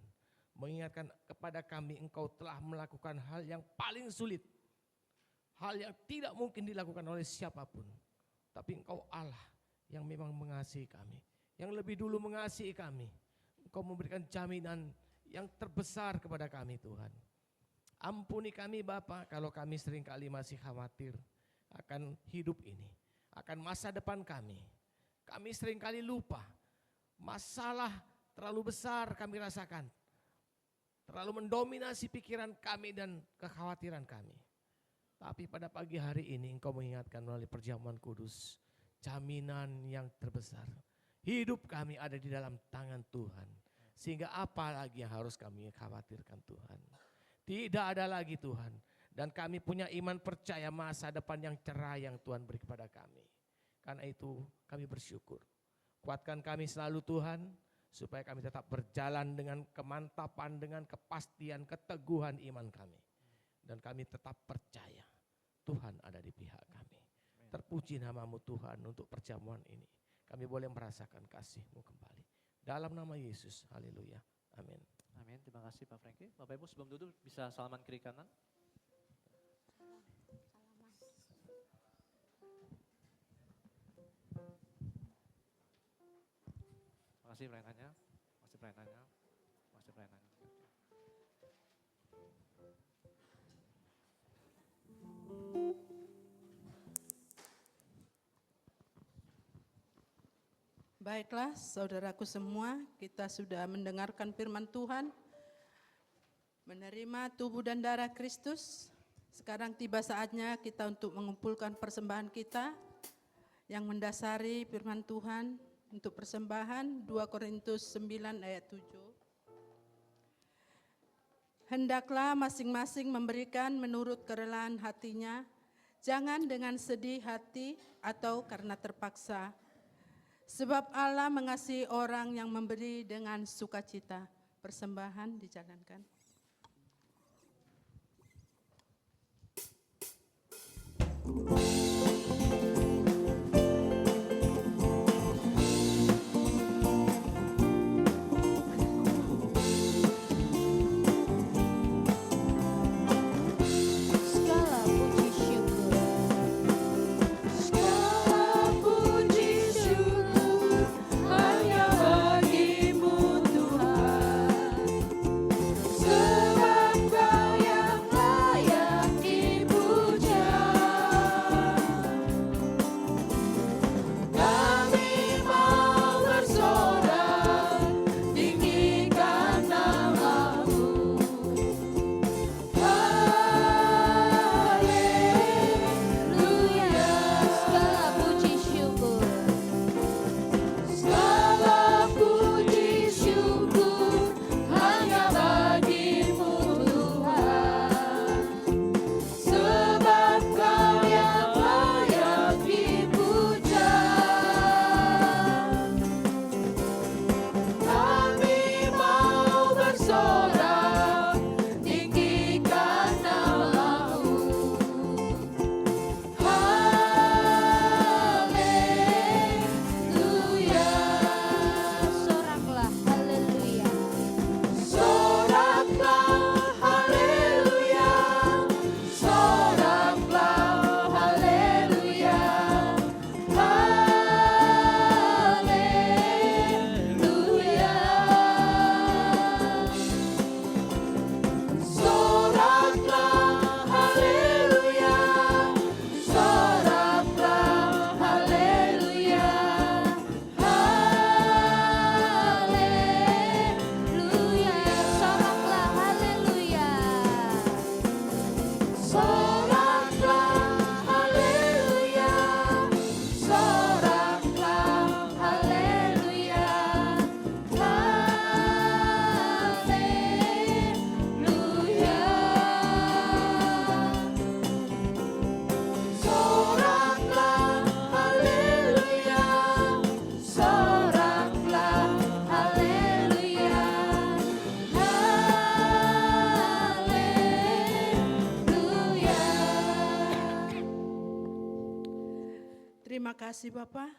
Mengingatkan kepada kami Engkau telah melakukan hal yang paling sulit. Hal yang tidak mungkin dilakukan oleh siapapun. Tapi Engkau Allah yang memang mengasihi kami. Yang lebih dulu mengasihi kami. Engkau memberikan jaminan yang terbesar kepada kami Tuhan. Ampuni kami Bapa kalau kami seringkali masih khawatir akan hidup ini, akan masa depan kami. Kami seringkali lupa, masalah terlalu besar kami rasakan, terlalu mendominasi pikiran kami dan kekhawatiran kami. Tapi pada pagi hari ini Engkau mengingatkan melalui perjamuan kudus, jaminan yang terbesar. Hidup kami ada di dalam tangan Tuhan. Sehingga apa lagi yang harus kami khawatirkan Tuhan. Tidak ada lagi Tuhan. Dan kami punya iman percaya masa depan yang cerah yang Tuhan beri kepada kami. Karena itu kami bersyukur. Kuatkan kami selalu Tuhan. Supaya kami tetap berjalan dengan kemantapan, dengan kepastian, keteguhan iman kami. Dan kami tetap percaya Tuhan ada di pihak kami. Terpuji nama-Mu Tuhan untuk perjamuan ini. Kami boleh merasakan kasih-Mu kembali. Dalam nama Yesus, haleluya, amin. Amin, terima kasih Pak Frankie. Bapak Ibu sebelum duduk bisa salaman kiri kanan. Terima kasih pelayanannya, masih pelayanannya, masih pelayanannya. Baiklah, saudaraku semua, kita sudah mendengarkan firman Tuhan, menerima tubuh dan darah Kristus. Sekarang tiba saatnya kita untuk mengumpulkan persembahan kita yang mendasari firman Tuhan untuk persembahan 2 Korintus 9 ayat 7. Hendaklah masing-masing memberikan menurut kerelaan hatinya, jangan dengan sedih hati atau karena terpaksa. Sebab Allah mengasihi orang yang memberi dengan sukacita. Persembahan dijalankan. Segala puji syukur, segala puji Terima kasih Bapak,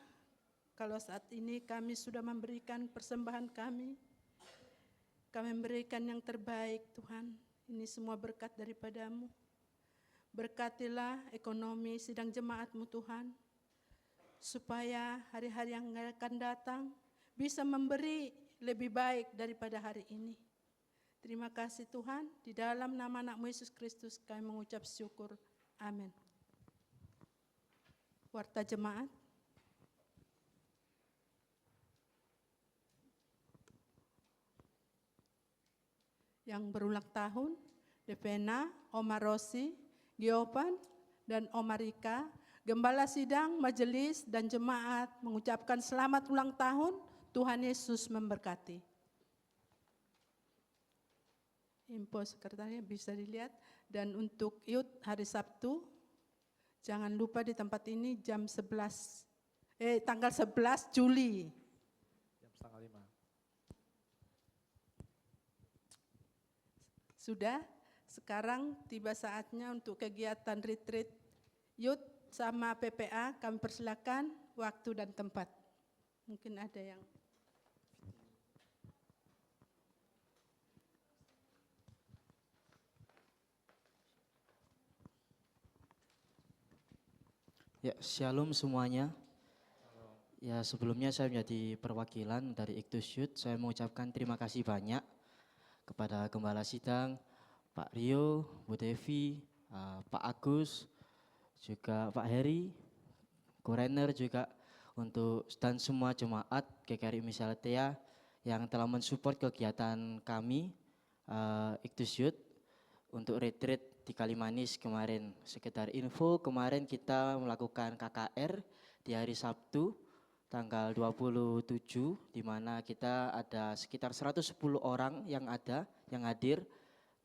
kalau saat ini kami sudah memberikan persembahan kami memberikan yang terbaik Tuhan. Ini semua berkat daripadamu. Berkatilah ekonomi sidang jemaat-Mu Tuhan, supaya hari-hari yang akan datang bisa memberi lebih baik daripada hari ini. Terima kasih Tuhan, di dalam nama anak-Mu Yesus Kristus kami mengucap syukur. Amin. Warta jemaat. Yang berulang tahun, Devena, Oma Rosi, Giopan, dan Oma Rika, Gembala Sidang, Majelis, dan Jemaat mengucapkan selamat ulang tahun, Tuhan Yesus memberkati. Info sekretariat bisa dilihat, dan untuk Yud hari Sabtu, jangan lupa di tempat ini tanggal 11 Juli. Jam 4:30. Sudah, sekarang tiba saatnya untuk kegiatan retreat Youth sama PPA, kami persilakan waktu dan tempat. Mungkin ada yang... Ya, shalom semuanya. Ya, sebelumnya saya menjadi perwakilan dari Iktus Youth. Saya mengucapkan terima kasih banyak kepada Gembala Sidang, Pak Rio, Bu Devi, Pak Agus, juga Pak Heri, Korener juga untuk dan semua jemaat GKRI Misaletea yang telah mensupport kegiatan kami Iktus Youth untuk retreat di Kalimanis kemarin. Sekedar info, kemarin kita melakukan KKR di hari Sabtu tanggal 27, di mana kita ada sekitar 110 orang yang hadir,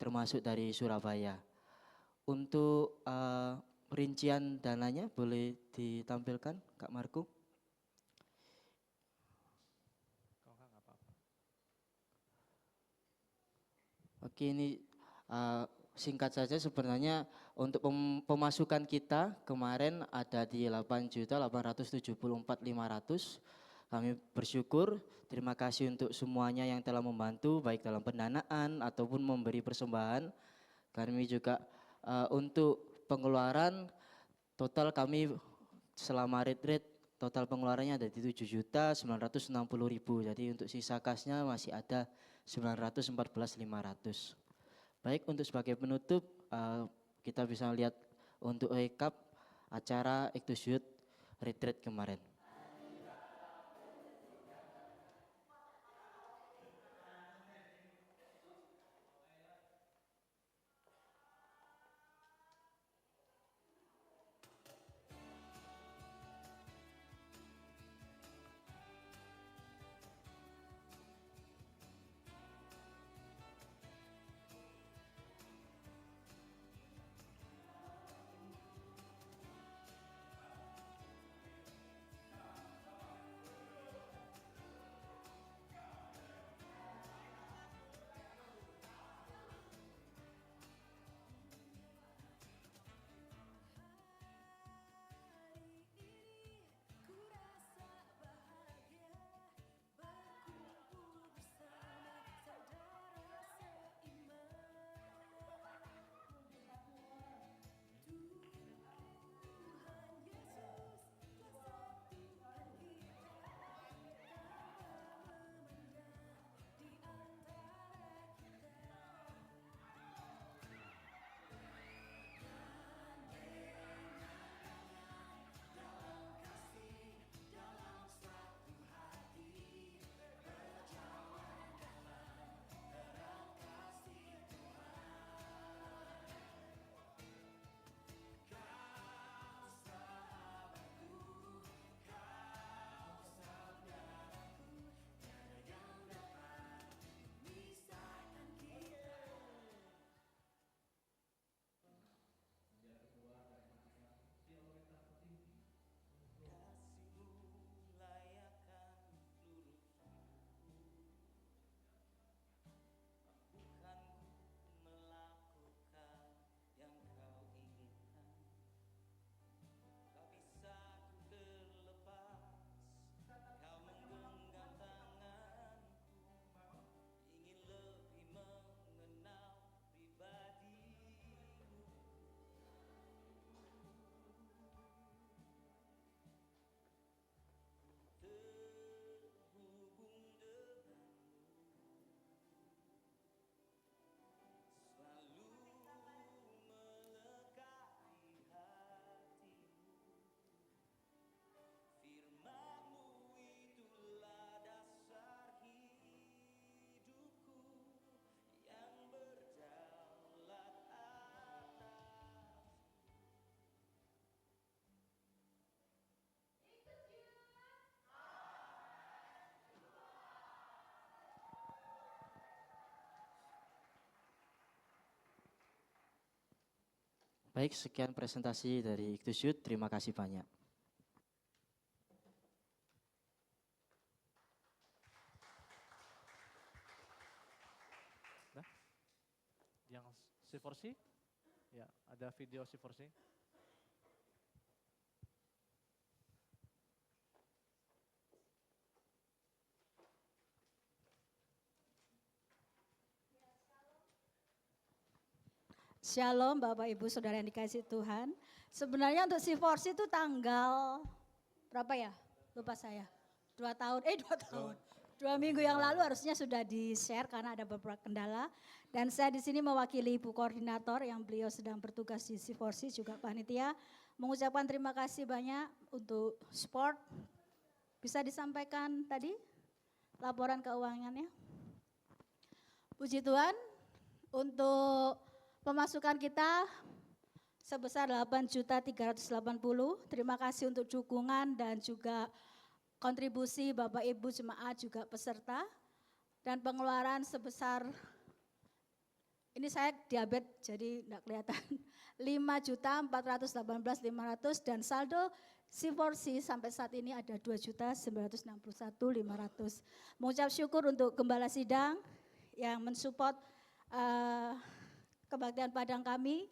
termasuk dari Surabaya. Untuk rincian dananya boleh ditampilkan, Kak Marco? Oke, ini singkat saja sebenarnya untuk pemasukan kita kemarin ada di 8.874.500. Kami bersyukur, terima kasih untuk semuanya yang telah membantu baik dalam pendanaan ataupun memberi persembahan. Kami juga untuk pengeluaran total kami selama retreat total pengeluarannya ada di 7.960.000. Jadi untuk sisa kasnya masih ada 914.500. Baik, untuk sebagai penutup kita bisa lihat untuk recap acara Iktus Youth Retreat kemarin. Baik, sekian presentasi dari Iktus Youth. Terima kasih banyak. Yang C4C? Ya, ada video C4C. Shalom Bapak Ibu Saudara yang dikasihi Tuhan. Sebenarnya untuk C4C itu tanggal berapa ya? Lupa saya. 2 tahun, 2 tahun. 2 minggu yang lalu harusnya sudah di-share karena ada beberapa kendala. Dan saya di sini mewakili Ibu Koordinator yang beliau sedang bertugas di C4C juga panitia. Mengucapkan terima kasih banyak untuk support. Bisa disampaikan tadi laporan keuangannya? Puji Tuhan, untuk pemasukan kita sebesar 8.380. Terima kasih untuk dukungan dan juga kontribusi Bapak Ibu jemaat juga peserta. Dan pengeluaran sebesar, ini saya diabetes jadi enggak kelihatan, 5.418.500 dan saldo C4C sampai saat ini ada 2.961.500. Mengucap syukur untuk Gembala Sidang yang mensupport kebaktian Padang kami,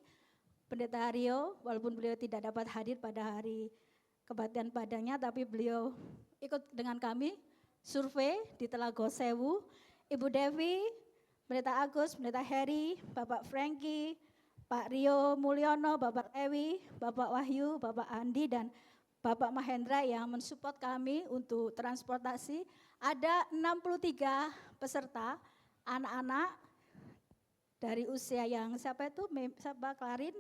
Pendeta Haryo, walaupun beliau tidak dapat hadir pada hari kebaktian Padangnya, tapi beliau ikut dengan kami survei di Telago Sewu. Ibu Devi, Pendeta Agus, Pendeta Heri, Bapak Frankie, Pak Rio Mulyono, Bapak Ewi, Bapak Wahyu, Bapak Andi, dan Bapak Mahendra yang mensupport kami untuk transportasi. Ada 63 peserta, anak-anak dari usia yang Klarin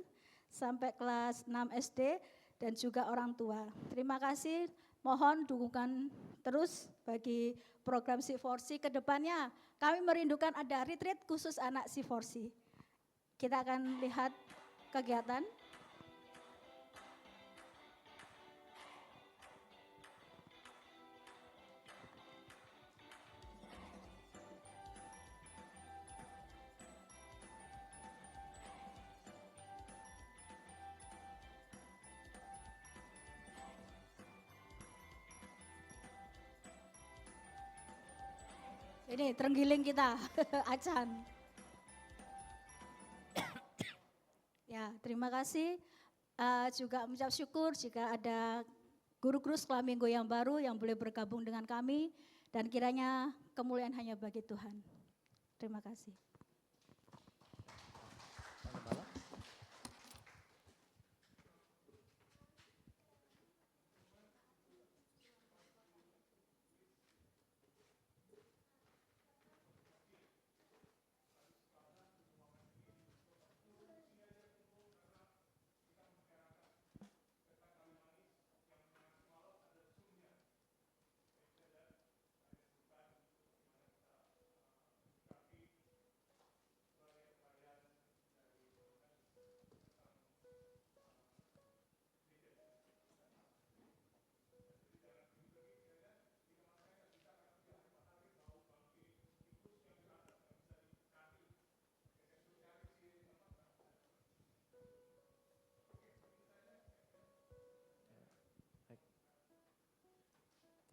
sampai kelas 6 SD dan juga orang tua. Terima kasih, mohon dukungan terus bagi program C4C ke depannya. Kami merindukan ada retreat khusus anak C4C. Kita akan lihat kegiatan. Ini terenggiling kita, Acan. Ya, terima kasih. Juga mengucap syukur jika ada guru-guru sekolah minggu yang baru yang boleh bergabung dengan kami. Dan kiranya kemuliaan hanya bagi Tuhan. Terima kasih.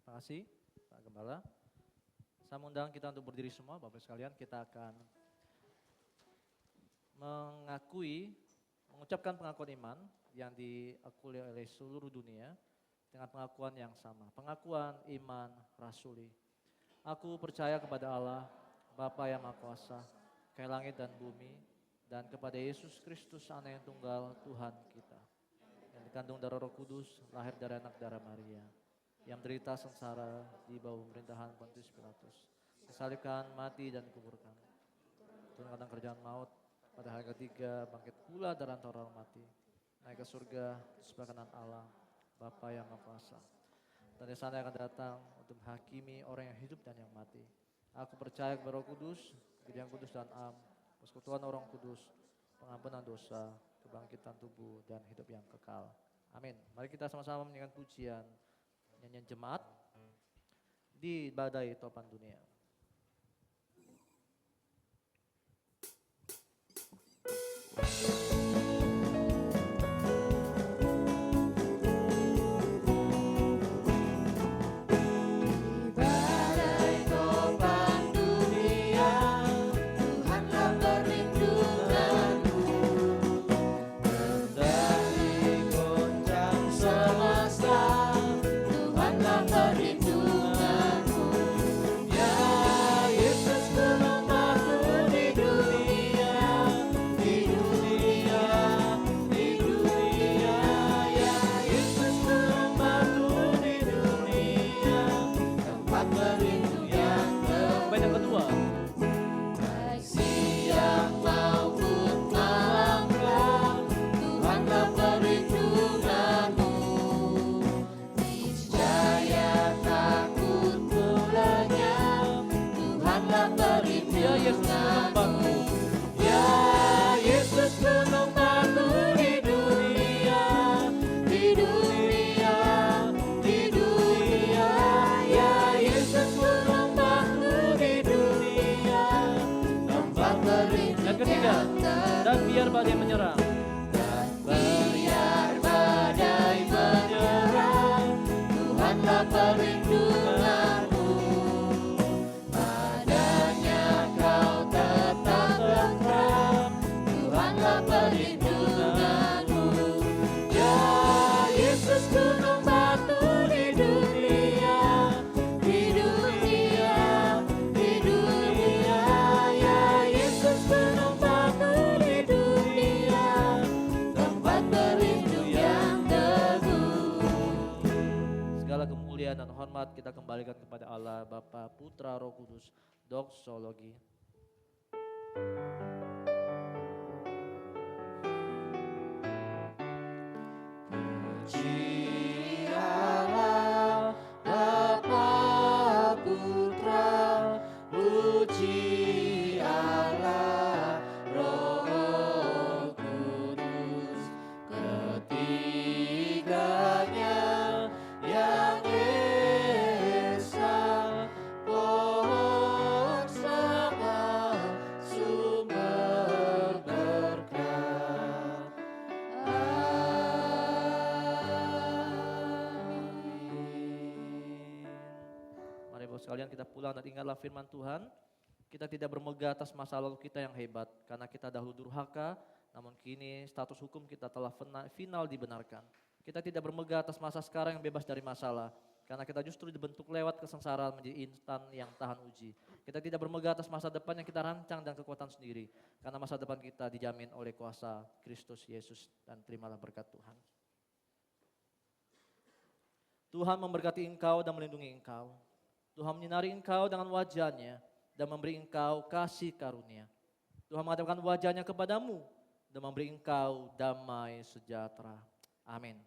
Terima kasih Pak Gembala. Saya mengundang kita untuk berdiri semua, Bapak sekalian. Kita akan mengucapkan pengakuan iman yang diakui oleh seluruh dunia dengan pengakuan yang sama. Pengakuan iman rasuli. Aku percaya kepada Allah, Bapa yang Maha Kuasa, Kaya langit dan bumi, dan kepada Yesus Kristus, Anak yang tunggal Tuhan kita, yang dikandung dari Roh Kudus, lahir dari anak darah Maria, yang menderita sengsara di bawah pemerintahan Pontius Pilatus, disalibkan, mati dan dikuburkan, turun ke kerjaan maut, pada hari ketiga bangkit pula dari antara orang mati, naik ke surga di sebelah kanan Allah, Bapa yang Maha Kuasa, dan di sana akan datang untuk menghakimi orang yang hidup dan yang mati. Aku percaya kepada Roh Kudus, Gereja Kudus dan Am, persekutuan orang kudus, pengampunan dosa, kebangkitan tubuh dan hidup yang kekal. Amin. Mari kita sama-sama menyanyikan pujian nyanyian jemaat di badai topan dunia. ketiga. Dan biar badai menyerang. Biar badai menyerang, Tuhanlah perlindunganmu. Padanya kau tetap tentram, Tuhanlah perlindunganmu. Ya Yesus gunung batu di dunia, di dunia, di dunia. Ya Yesus gunung batu di dunia, tempat berlindung yang teguh. Segala kemuliaan dan hormat kita kembalikan kepada Allah, Bapa, Putra, Roh Kudus. Doksologi. Puji Allah, Bapa, Putra, puji Allah, Roh Kudus, ketiganya yang esa, pohon sama, sumber berkat. Mari Bapak sekalian kita pulang dan ingatlah firman Tuhan. Kita tidak bermegah atas masa lalu kita yang hebat, karena kita dahulu durhaka, namun kini status hukum kita telah final dibenarkan. Kita tidak bermegah atas masa sekarang yang bebas dari masalah, karena kita justru dibentuk lewat kesengsaraan menjadi insan yang tahan uji. Kita tidak bermegah atas masa depan yang kita rancang dan kekuatan sendiri, karena masa depan kita dijamin oleh kuasa Kristus Yesus, dan terimalah berkat Tuhan. Tuhan memberkati engkau dan melindungi engkau. Tuhan menyinari engkau dengan wajah-Nya dan memberi engkau kasih karunia. Tuhan menghadapkan wajah-Nya kepadamu dan memberi engkau damai sejahtera. Amin.